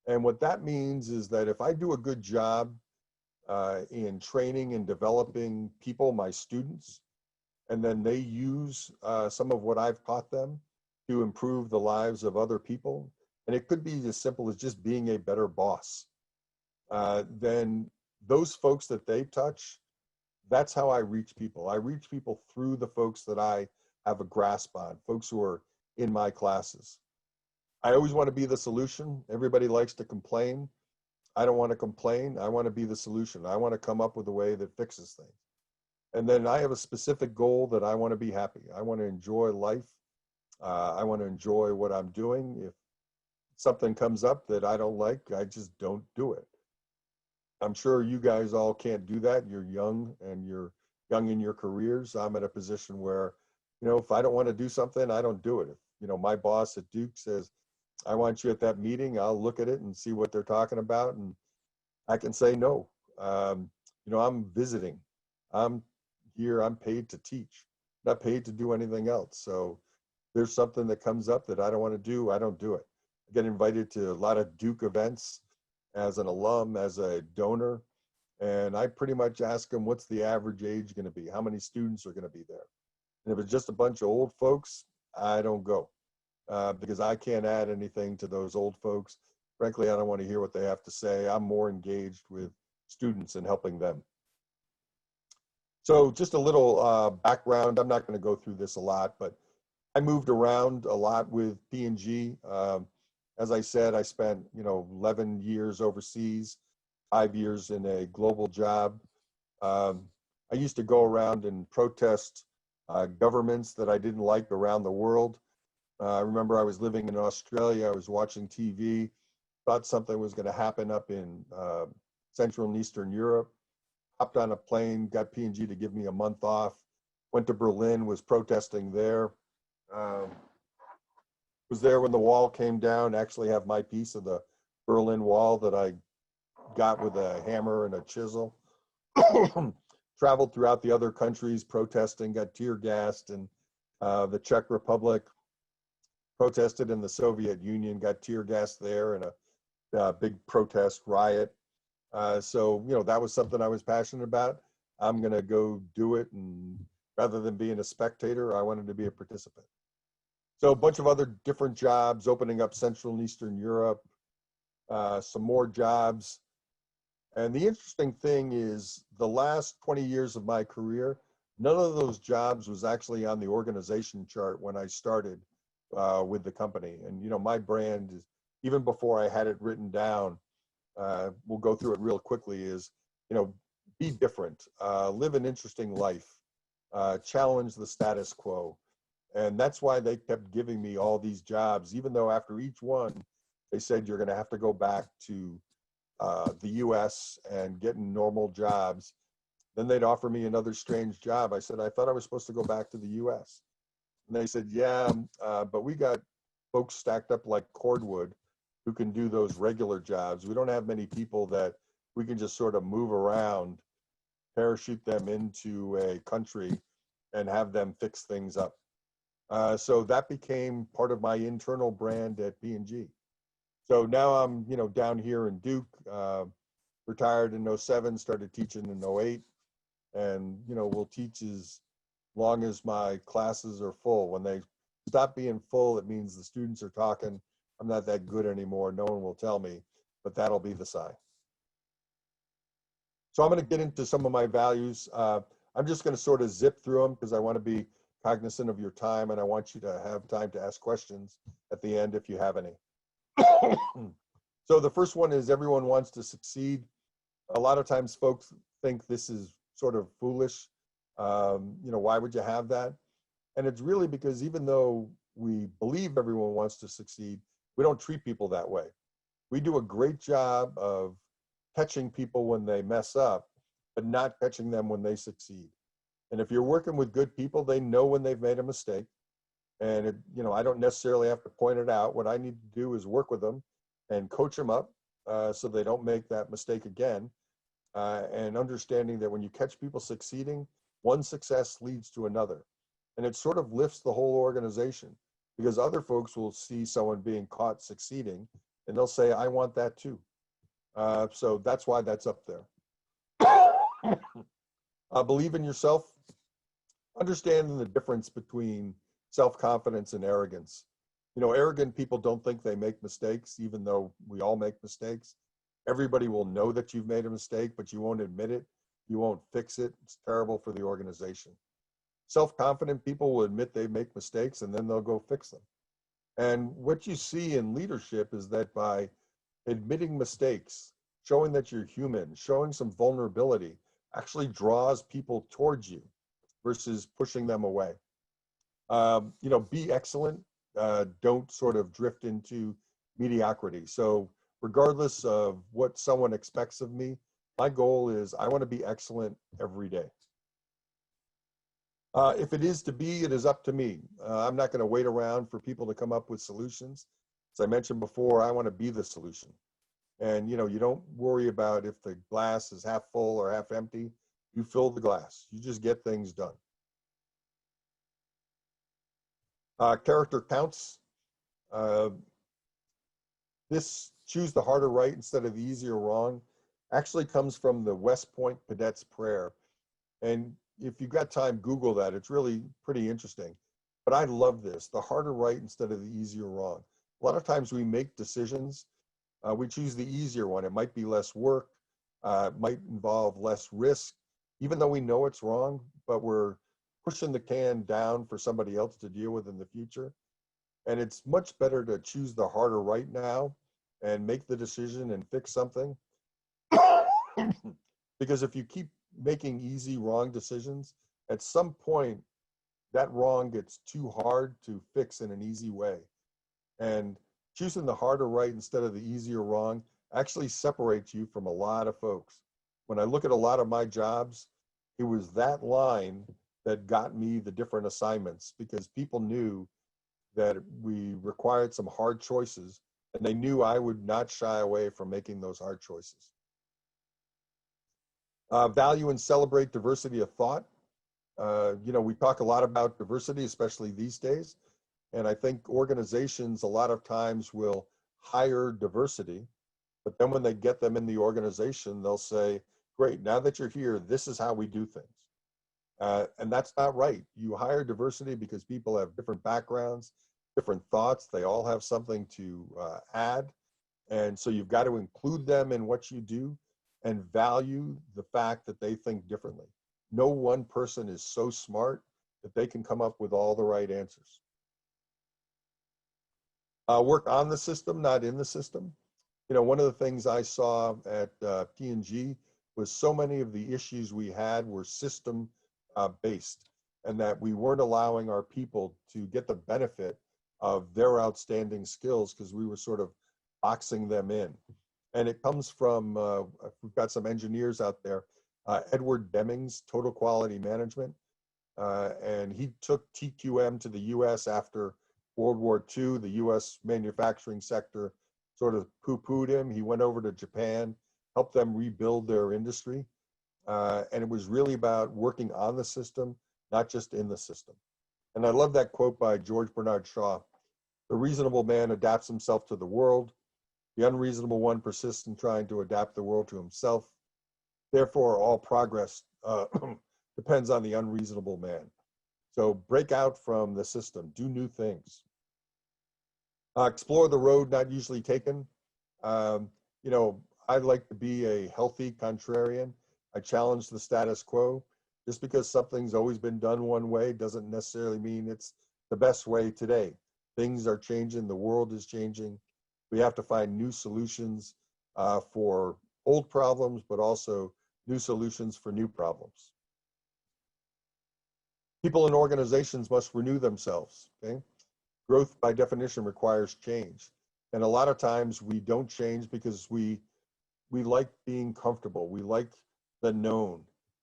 And what that means is that if I do a good job in training and developing people, my students, and then they use some of what I've taught them to improve the lives of other people, and it could be as simple as just being a better boss, then those folks that they touch, that's how I reach people. I reach people through the folks that I have a grasp on, folks who are in my classes. I always want to be the solution. Everybody likes to complain. I don't want to complain. I want to be the solution. I want to come up with a way that fixes things. And then I have a specific goal that I want to be happy. I want to enjoy life. I want to enjoy what I'm doing. If something comes up that I don't like, I just don't do it. I'm sure you guys all can't do that. You're young and you're young in your careers. I'm at a position where, if I don't want to do something, I don't do it. If, my boss at Duke says, I want you at that meeting, I'll look at it and see what they're talking about. And I can say no. I'm visiting. I'm here. I'm paid to teach, not paid to do anything else. So there's something that comes up that I don't want to do. I don't do it. I get invited to a lot of Duke events as an alum, as a donor. And I pretty much ask them, what's the average age going to be? How many students are going to be there? And if it's just a bunch of old folks, I don't go because I can't add anything to those old folks. Frankly, I don't want to hear what they have to say. I'm more engaged with students and helping them. So just a little background. I'm not going to go through this a lot, but I moved around a lot with P&G. As I said, I spent 11 years overseas, 5 years in a global job. I used to go around and protest governments that I didn't like around the world. I remember I was living in Australia. I was watching TV, thought something was going to happen up in Central and Eastern Europe. Hopped on a plane, got P&G to give me a month off. Went to Berlin, was protesting there. Was there when the wall came down. Actually have my piece of the Berlin Wall that I got with a hammer and a chisel. Traveled throughout the other countries protesting, got tear gassed in the Czech Republic, protested in the Soviet Union, got tear gassed there in a big protest riot. So that was something I was passionate about. I'm going to go do it. And rather than being a spectator, I wanted to be a participant. So a bunch of other different jobs, opening up Central and Eastern Europe, some more jobs. And the interesting thing is the last 20 years of my career, none of those jobs was actually on the organization chart when I started with the company. And, my brand is, even before I had it written down, we'll go through it real quickly, is, be different, live an interesting life, challenge the status quo. And that's why they kept giving me all these jobs, even though after each one, they said, you're going to have to go back to the US and get normal jobs. Then they'd offer me another strange job. I said, I thought I was supposed to go back to the US. And they said, yeah, but we got folks stacked up like cordwood who can do those regular jobs. We don't have many people that we can just sort of move around, parachute them into a country and have them fix things up. So that became part of my internal brand at P&G. So now I'm, down here in Duke, retired in 07, started teaching in 08, and, we'll teach as long as my classes are full. When they stop being full, it means the students are talking, I'm not that good anymore. No one will tell me, but that'll be the sign. So I'm going to get into some of my values. I'm just going to sort of zip through them because I want to be cognizant of your time, and I want you to have time to ask questions at the end if you have any. So the first one is everyone wants to succeed. A lot of times folks think this is sort of foolish. Why would you have that? And it's really because even though we believe everyone wants to succeed, we don't treat people that way. We do a great job of catching people when they mess up, but not catching them when they succeed. And if you're working with good people, they know when they've made a mistake. And I don't necessarily have to point it out. What I need to do is work with them and coach them up so they don't make that mistake again. And understanding that when you catch people succeeding, one success leads to another. And it sort of lifts the whole organization because other folks will see someone being caught succeeding and they'll say, I want that too. So that's why that's up there. Believe in yourself. Understanding the difference between self-confidence and arrogance. Arrogant people don't think they make mistakes, even though we all make mistakes. Everybody will know that you've made a mistake, but you won't admit it. You won't fix it. It's terrible for the organization. Self-confident people will admit they make mistakes and then they'll go fix them. And what you see in leadership is that by admitting mistakes, showing that you're human, showing some vulnerability, actually draws people towards you versus pushing them away. Be excellent. Don't sort of drift into mediocrity. So regardless of what someone expects of me, my goal is I want to be excellent every day. If it is to be, it is up to me. I'm not going to wait around for people to come up with solutions. As I mentioned before, I want to be the solution. And, you don't worry about if the glass is half full or half empty. You fill the glass. You just get things done. Character counts. This choose the harder right instead of the easier wrong actually comes from the West Point Cadets prayer. And if you've got time, Google that. It's really pretty interesting. But I love this, the harder right instead of the easier wrong. A lot of times we make decisions, we choose the easier one. It might be less work, might involve less risk, even though we know it's wrong, but we're pushing the can down for somebody else to deal with in the future. And it's much better to choose the harder right now and make the decision and fix something. Because if you keep making easy wrong decisions, at some point that wrong gets too hard to fix in an easy way. And choosing the harder right instead of the easier wrong actually separates you from a lot of folks. When I look at a lot of my jobs, it was that line that got me the different assignments, because people knew that we required some hard choices, and they knew I would not shy away from making those hard choices. Value and celebrate diversity of thought. We talk a lot about diversity, especially these days. And I think organizations a lot of times will hire diversity, but then when they get them in the organization, they'll say, great, now that you're here, this is how we do things. And that's not right. You hire diversity because people have different backgrounds, different thoughts. They all have something to add. And so you've got to include them in what you do and value the fact that they think differently. No one person is so smart that they can come up with all the right answers. Work on the system, not in the system. One of the things I saw at P&G was so many of the issues we had were system based, and that we weren't allowing our people to get the benefit of their outstanding skills because we were sort of boxing them in. And it comes from, we've got some engineers out there, Edward Deming's Total Quality Management, and he took TQM to the US after World War II. The US manufacturing sector sort of poo-pooed him. He went over to Japan, helped them rebuild their industry. And it was really about working on the system, not just in the system. And I love that quote by George Bernard Shaw. The reasonable man adapts himself to the world. The unreasonable one persists in trying to adapt the world to himself. Therefore, all progress depends on the unreasonable man. So break out from the system, do new things. Explore the road not usually taken. I'd like to be a healthy contrarian. I challenge the status quo. Just because something's always been done one way doesn't necessarily mean it's the best way today. Things are changing, the world is changing. We have to find new solutions for old problems, but also new solutions for new problems. People and organizations must renew themselves, okay? Growth by definition requires change. And a lot of times we don't change because we like being comfortable. We like the known.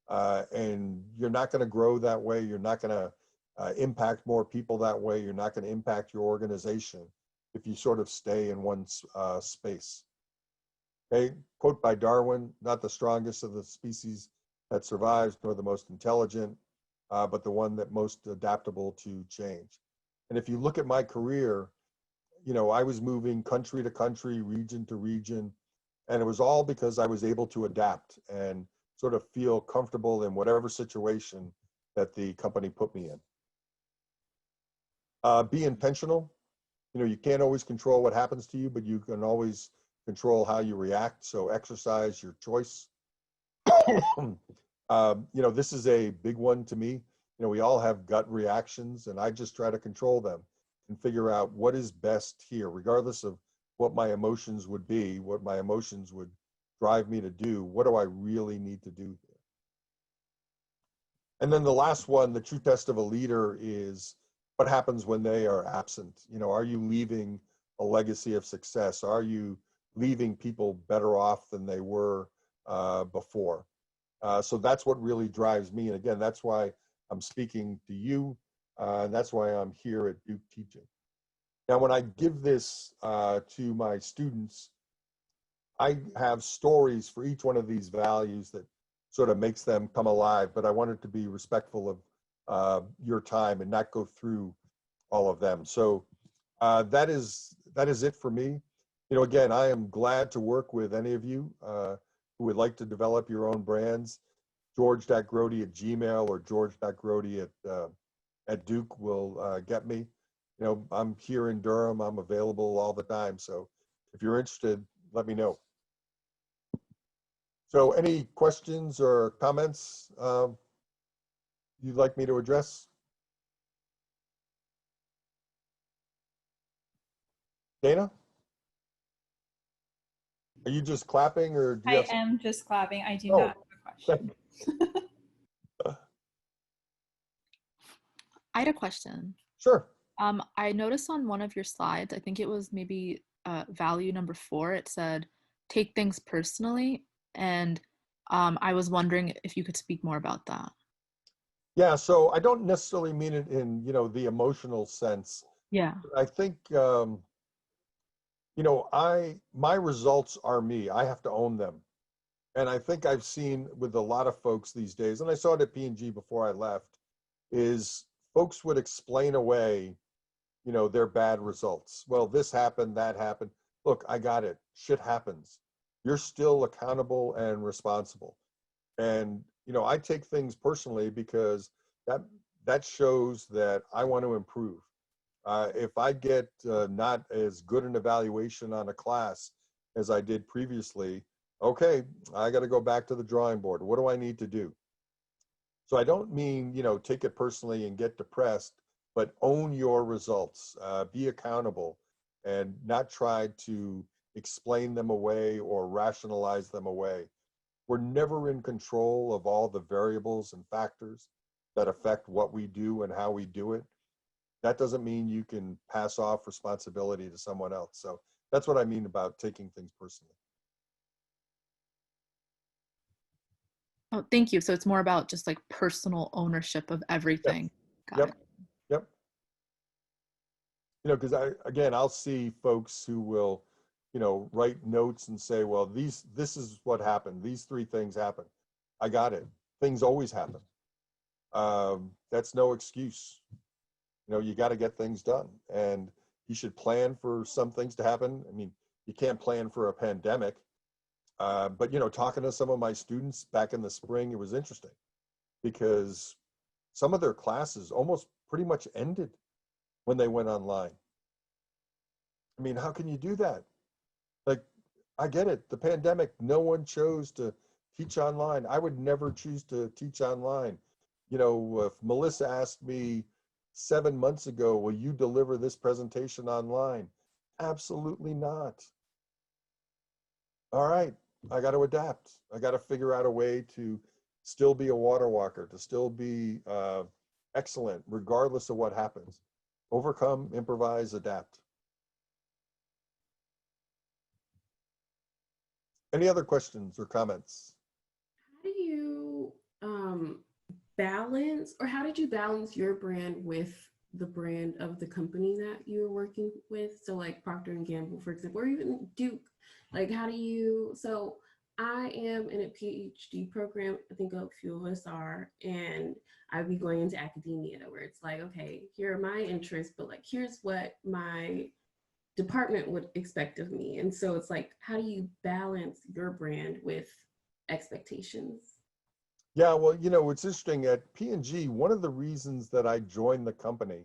And you're not going to grow that way. You're not going to impact more people that way. You're not going to impact your organization if you sort of stay in one space. Okay, quote by Darwin, not the strongest of the species that survives, nor the most intelligent, but the one that most adaptable to change. And if you look at my career, I was moving country to country, region to region, and it was all because I was able to adapt and sort of feel comfortable in whatever situation that the company put me in. Be intentional. You can't always control what happens to you, but you can always control how you react. So exercise your choice. This is a big one to me. we all have gut reactions, and I just try to control them and figure out what is best here, regardless of what my emotions would be, what my emotions would drive me to do. What do I really need to do here? And then the last one, the true test of a leader, is what happens when they are absent. Are you leaving a legacy of success? Are you leaving people better off than they were before? So that's what really drives me. And again, that's why I'm speaking to you. And that's why I'm here at Duke teaching. Now, when I give this to my students, I have stories for each one of these values that sort of makes them come alive, but I wanted to be respectful of your time and not go through all of them. So that is it for me. Again, I am glad to work with any of you who would like to develop your own brands. George.grody@gmail or george.grody at Duke will get me. I'm here in Durham. I'm available all the time. So if you're interested, let me know. So any questions or comments you'd like me to address? Dana? Are you just clapping, or do you have I am just clapping. I do Oh, not have a question. I had a question. Sure. I noticed on one of your slides, I think it was maybe value number 4, it said, take things personally. And I was wondering if you could speak more about that. Yeah, so I don't necessarily mean it in, the emotional sense. Yeah. I think, my results are me. I have to own them. And I think I've seen with a lot of folks these days, and I saw it at P&G before I left, is folks would explain away, their bad results. Well, this happened, that happened. Look, I got it. Shit happens. You're still accountable and responsible. And, I take things personally because that shows that I want to improve. If I get not as good an evaluation on a class as I did previously, okay, I got to go back to the drawing board. What do I need to do? So I don't mean, take it personally and get depressed, but own your results, be accountable, and not try to explain them away or rationalize them away. We're never in control of all the variables and factors that affect what we do and how we do it. That doesn't mean you can pass off responsibility to someone else. So that's what I mean about taking things personally. Oh, thank you. So it's more about just like personal ownership of everything. Yes. Got it. Yep. Because I'll see folks who will, write notes and say, well, this is what happened. These 3 things happened. I got it. Things always happen. That's no excuse. You got to get things done, and you should plan for some things to happen. I mean, you can't plan for a pandemic, but talking to some of my students back in the spring, it was interesting because some of their classes almost pretty much ended when they went online. I mean, how can you do that? Like, I get it. The pandemic, no one chose to teach online. I would never choose to teach online. If Melissa asked me 7 months ago, will you deliver this presentation online? Absolutely not. All right, I got to adapt. I got to figure out a way to still be a water walker, to still be excellent, regardless of what happens. Overcome, improvise, adapt. Any other questions or comments? How do you balance, or how did you balance your brand with the brand of the company that you're working with? So like Procter & Gamble, for example, or even Duke. Like, how do you, so I am in a PhD program, I think a few of us are, and I'd be going into academia where it's like, okay, here are my interests, but like, here's what my department would expect of me. And so it's like, how do you balance your brand with expectations? Yeah, well, it's interesting at P&G, one of the reasons that I joined the company,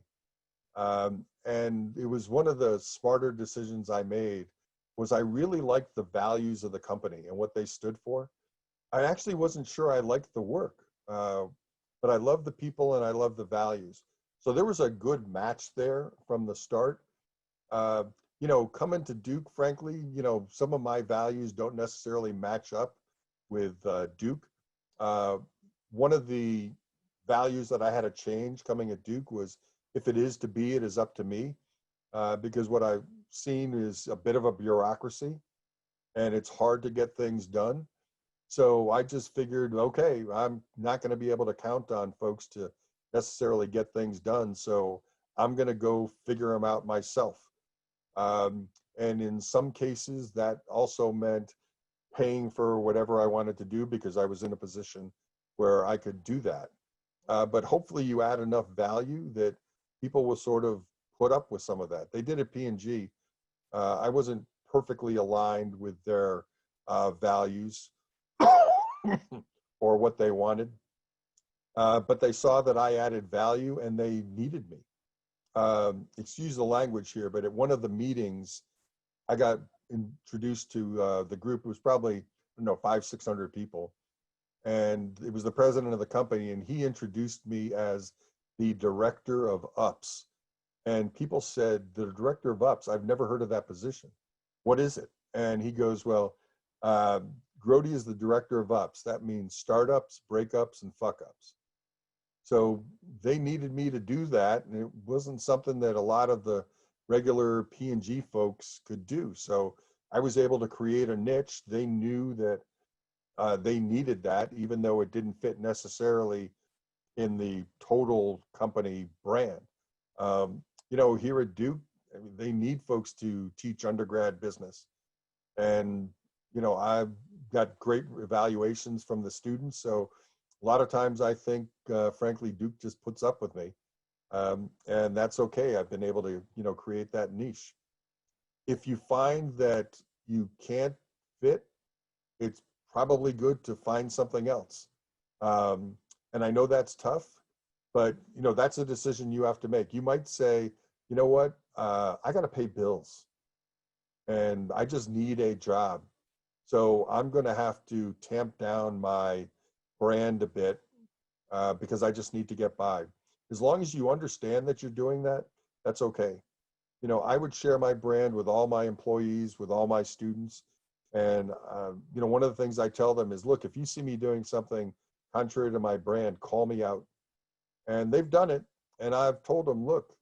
and it was one of the smarter decisions I made, was I really liked the values of the company and what they stood for. I actually wasn't sure I liked the work. but I love the people and I love the values. So there was a good match there from the start. You know, coming to Duke, frankly, you know, some of my values don't necessarily match up with Duke. One of the values that I had to change coming at Duke was, if it is to be, it is up to me. Because what I've seen is a bit of a bureaucracy and it's hard to get things done. So I just figured, okay, I'm not going to be able to count on folks to necessarily get things done. So I'm going to go figure them out myself. And in some cases, that also meant paying for whatever I wanted to do because I was in a position where I could do that. But hopefully you add enough value that people will sort of put up with some of that. They did at P&G. I wasn't perfectly aligned with their values or what they wanted, but they saw that I added value and they needed me. Excuse the language here, but at one of the meetings, I got introduced to the group. It was probably, I don't know, 500-600 people. And it was the president of the company, and he introduced me as the director of ups. And people said, the director of ups, I've never heard of that position. What is it? And he goes, well, Grody is the director of ups. That means startups, breakups, and fuck ups. So they needed me to do that, and it wasn't something that a lot of the regular P&G folks could do. So I was able to create a niche. They knew that they needed that, even though it didn't fit necessarily in the total company brand. You know, here at Duke, I mean, they need folks to teach undergrad business. And, you know, I've got great evaluations from the students. So a lot of times I think, frankly, Duke just puts up with me. And that's okay. I've been able to, you know, create that niche. If you find that you can't fit, it's probably good to find something else. And I know that's tough, but, you know, that's a decision you have to make. You might say, you know what, I got to pay bills and I just need a job. So I'm going to have to tamp down my brand a bit because I just need to get by. As long as you understand that you're doing that, that's okay. You know, I would share my brand with all my employees, with all my students. And, you know, one of the things I tell them is, look, if you see me doing something contrary to my brand, call me out. And they've done it. And I've told them, look,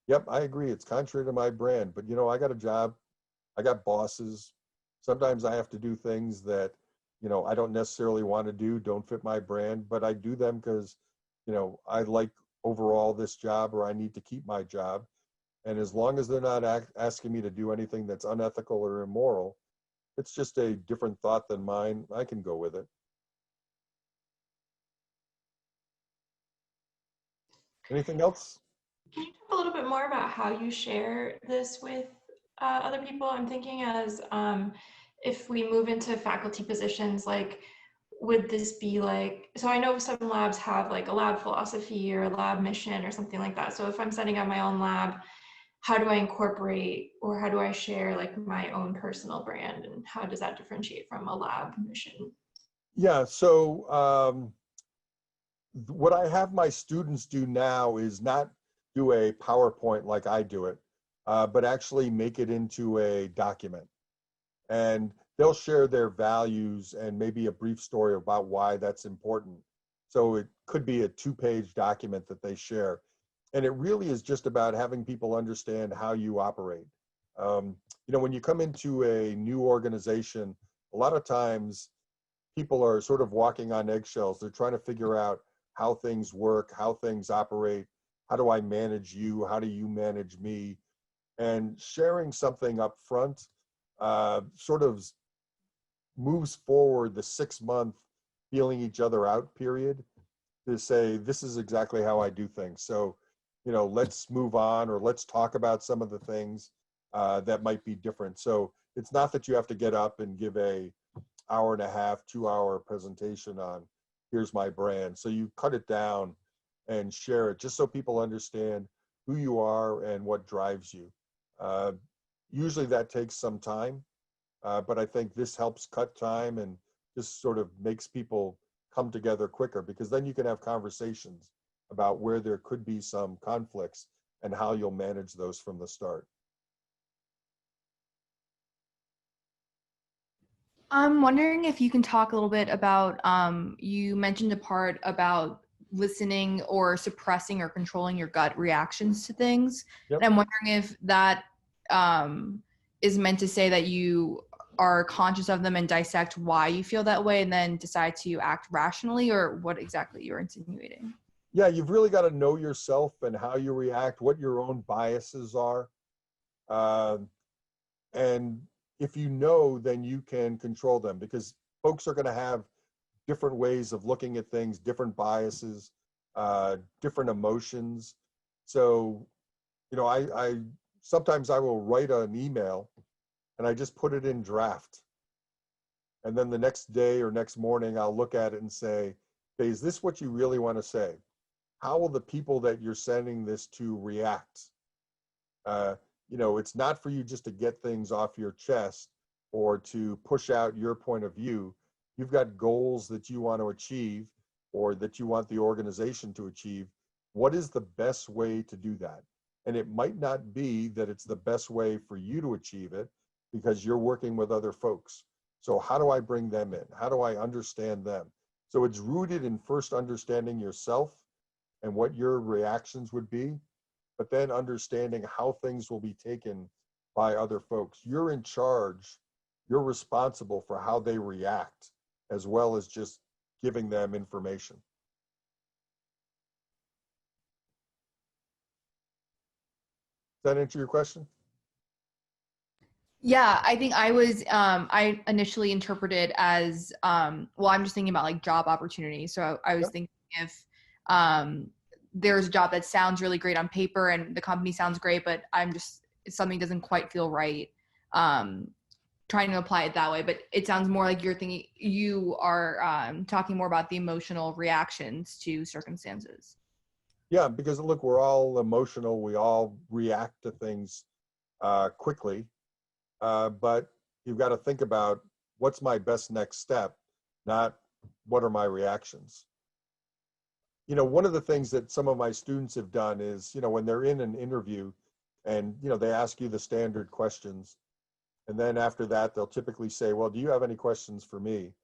yep, I agree. It's contrary to my brand. But, you know, I got a job. I got bosses. Sometimes I have to do things that, you know, I don't necessarily want to do, don't fit my brand, but I do them because, you know, I like overall this job, or I need to keep my job. And as long as they're not asking me to do anything that's unethical or immoral, it's just a different thought than mine. I can go with it. Anything else? Can you talk a little bit more about how you share this with other people? I'm thinking as if we move into faculty positions, like, would this be like, so I know some labs have like a lab philosophy or a lab mission or something like that. So if I'm setting up my own lab, how do I incorporate or how do I share like my own personal brand, and how does that differentiate from a lab mission? Yeah, so what I have my students do now is not do a PowerPoint like I do it, but actually make it into a document. And they'll share their values and maybe a brief story about why that's important. So it could be a 2-page document that they share. And it really is just about having people understand how you operate. You know, when you come into a new organization, a lot of times people are sort of walking on eggshells. They're trying to figure out how things work, how things operate. How do I manage you? How do you manage me? And sharing something up front sort of moves forward the 6-month feeling each other out period to say, this is exactly how I do things. So, you know, let's move on, or let's talk about some of the things that might be different. So it's not that you have to get up and give a 1.5-hour, 2-hour presentation on here's my brand. So you cut it down and share it just so people understand who you are and what drives you. Usually that takes some time, but I think this helps cut time and just sort of makes people come together quicker, because then you can have conversations about where there could be some conflicts and how you'll manage those from the start. I'm wondering if you can talk a little bit about, you mentioned a part about listening or suppressing or controlling your gut reactions to things. Yep. And I'm wondering if that is meant to say that you are conscious of them and dissect why you feel that way and then decide to act rationally, or what exactly you're insinuating. Yeah, you've really got to know yourself and how you react, what your own biases are. And if you know, then you can control them, because folks are going to have different ways of looking at things, different biases, different emotions. So, you know, I sometimes I will write an email and I just put it in draft. And then the next day or next morning, I'll look at it and say, hey, is this what you really want to say? How will the people that you're sending this to react? You know, it's not for you just to get things off your chest or to push out your point of view. You've got goals that you want to achieve or that you want the organization to achieve. What is the best way to do that? And it might not be that it's the best way for you to achieve it, because you're working with other folks. So how do I bring them in? How do I understand them? So it's rooted in first understanding yourself and what your reactions would be, but then understanding how things will be taken by other folks. You're in charge. You're responsible for how they react, as well as just giving them information. Does that answer your question? Yeah, I think I initially interpreted as, well, I'm just thinking about like job opportunities. So I was Yep. thinking if there's a job that sounds really great on paper and the company sounds great, but something doesn't quite feel right, trying to apply it that way. But it sounds more like you are talking more about the emotional reactions to circumstances. Yeah, because look, we're all emotional. We all react to things quickly. But you've got to think about what's my best next step, not what are my reactions. You know, one of the things that some of my students have done is, you know, when they're in an interview and, you know, they ask you the standard questions, and then after that, they'll typically say, well, do you have any questions for me?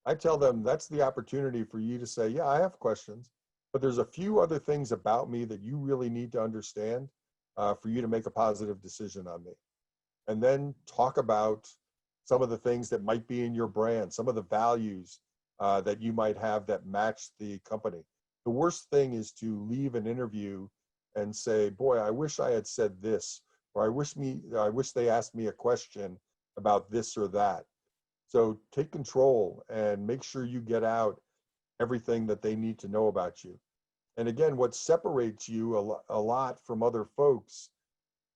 I tell them that's the opportunity for you to say, yeah, I have questions, but there's a few other things about me that you really need to understand for you to make a positive decision on me. And then talk about some of the things that might be in your brand, some of the values that you might have that match the company. The worst thing is to leave an interview and say, boy, I wish I had said this, or I wish they asked me a question about this or that. So take control and make sure you get out everything that they need to know about you. And again, what separates you a lot from other folks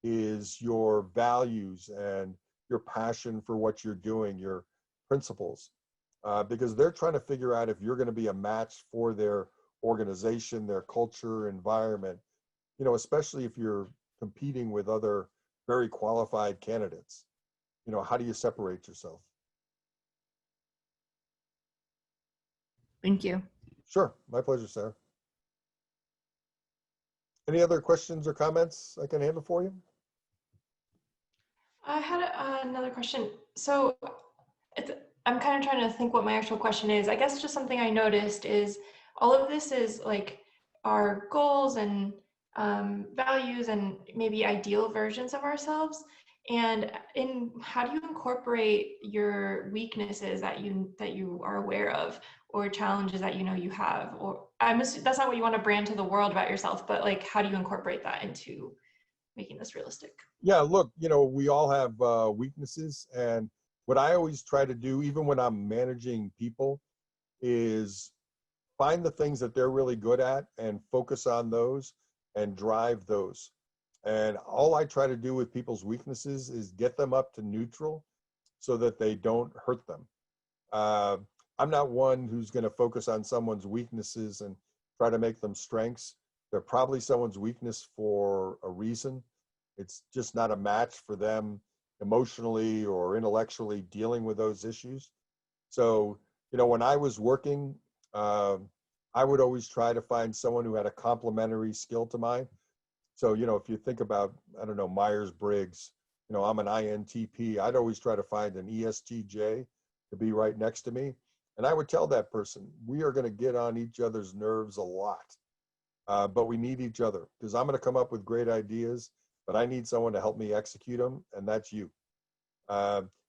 is your values and your passion for what you're doing, your principles, because they're trying to figure out if you're going to be a match for their organization, their culture, environment, you know, especially if you're competing with other very qualified candidates. You know, how do you separate yourself? Thank you. Sure, my pleasure, Sarah. Any other questions or comments I can handle for you? I had another question. So I'm kind of trying to think what my actual question is. I guess just something I noticed is all of this is like our goals and values and maybe ideal versions of ourselves. And how do you incorporate your weaknesses that you are aware of, or challenges that you know you have? Or that's not what you want to brand to the world about yourself, but like, how do you incorporate that into making this realistic? Yeah, look, you know, we all have weaknesses, and what I always try to do, even when I'm managing people, is find the things that they're really good at and focus on those and drive those. And all I try to do with people's weaknesses is get them up to neutral so that they don't hurt them. I'm not one who's going to focus on someone's weaknesses and try to make them strengths. They're probably someone's weakness for a reason. It's just not a match for them emotionally or intellectually dealing with those issues. So, you know, when I was working I would always try to find someone who had a complementary skill to mine. So, you know, if you think about, I don't know, Myers-Briggs, you know, I'm an INTP. I'd always try to find an ESTJ to be right next to me. And I would tell that person, we are going to get on each other's nerves a lot, but we need each other because I'm going to come up with great ideas, but I need someone to help me execute them, and that's you.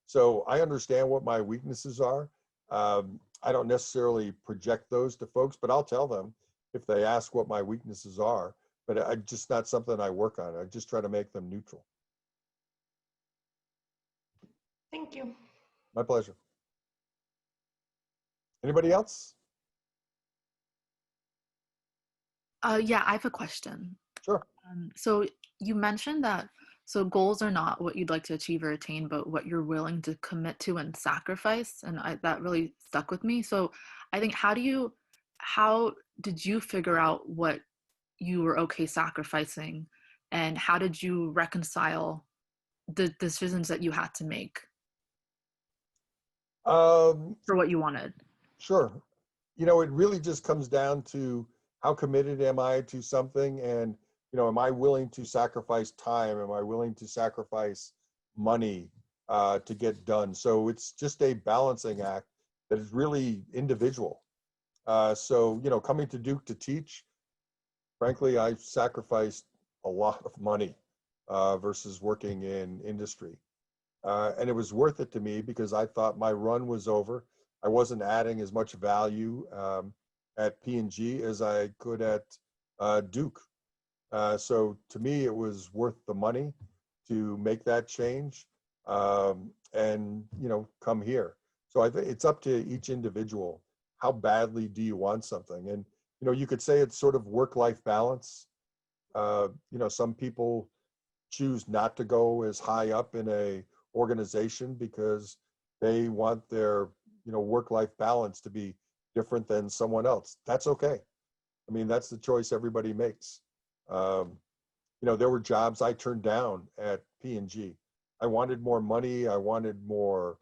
So I understand what my weaknesses are. I don't necessarily project those to folks, but I'll tell them if they ask what my weaknesses are, but I just not something I work on. I just try to make them neutral. Thank you. My pleasure. Anybody else? Yeah, I have a question. Sure. So you mentioned that goals are not what you'd like to achieve or attain, but what you're willing to commit to and sacrifice. And that really stuck with me. So I think how did you figure out what you were okay sacrificing, and how did you reconcile the decisions that you had to make for what you wanted? Sure. You know, it really just comes down to how committed am I to something, and, you know, am I willing to sacrifice time? Am I willing to sacrifice money to get done? So it's just a balancing act that is really individual. So, you know, coming to Duke to teach, frankly, I sacrificed a lot of money versus working in industry. And it was worth it to me because I thought my run was over. I wasn't adding as much value at P&G as I could at Duke. So to me, it was worth the money to make that change and, you know, come here. So I think it's up to each individual. How badly do you want something? And, you know, you could say it's sort of work-life balance. You know, some people choose not to go as high up in a organization because they want their, you know, work-life balance to be different than someone else. That's okay. I mean, that's the choice everybody makes. You know, there were jobs I turned down at P&G. I wanted more money. I wanted more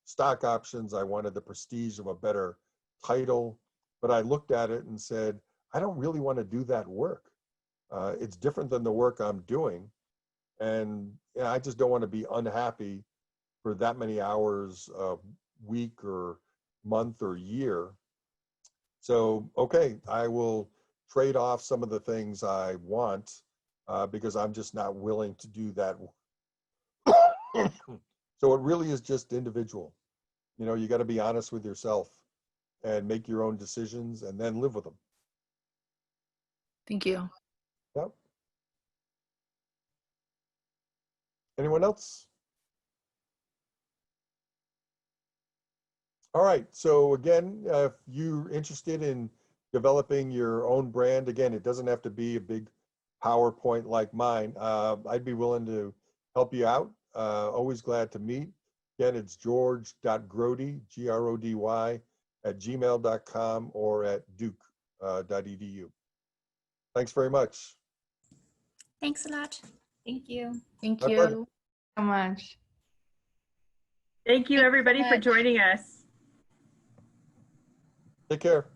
stock options. I wanted the prestige of a better title. But I looked at it and said, I don't really want to do that work. It's different than the work I'm doing. And you know, I just don't want to be unhappy for that many hours a week or month or year. So, okay, I will trade off some of the things I want because I'm just not willing to do that. So it really is just individual. You know, you got to be honest with yourself and make your own decisions and then live with them. Thank you. Yep. Anyone else? All right. So again, if you're interested in developing your own brand, again, it doesn't have to be a big PowerPoint like mine. I'd be willing to help you out. Always glad to meet. Again, it's george.grody, Grody, @gmail.com or at duke.edu. Thanks very much. Thanks a lot. Thank you. Thank My you pleasure. so much. Thank you, everybody, for much. joining us. Take care.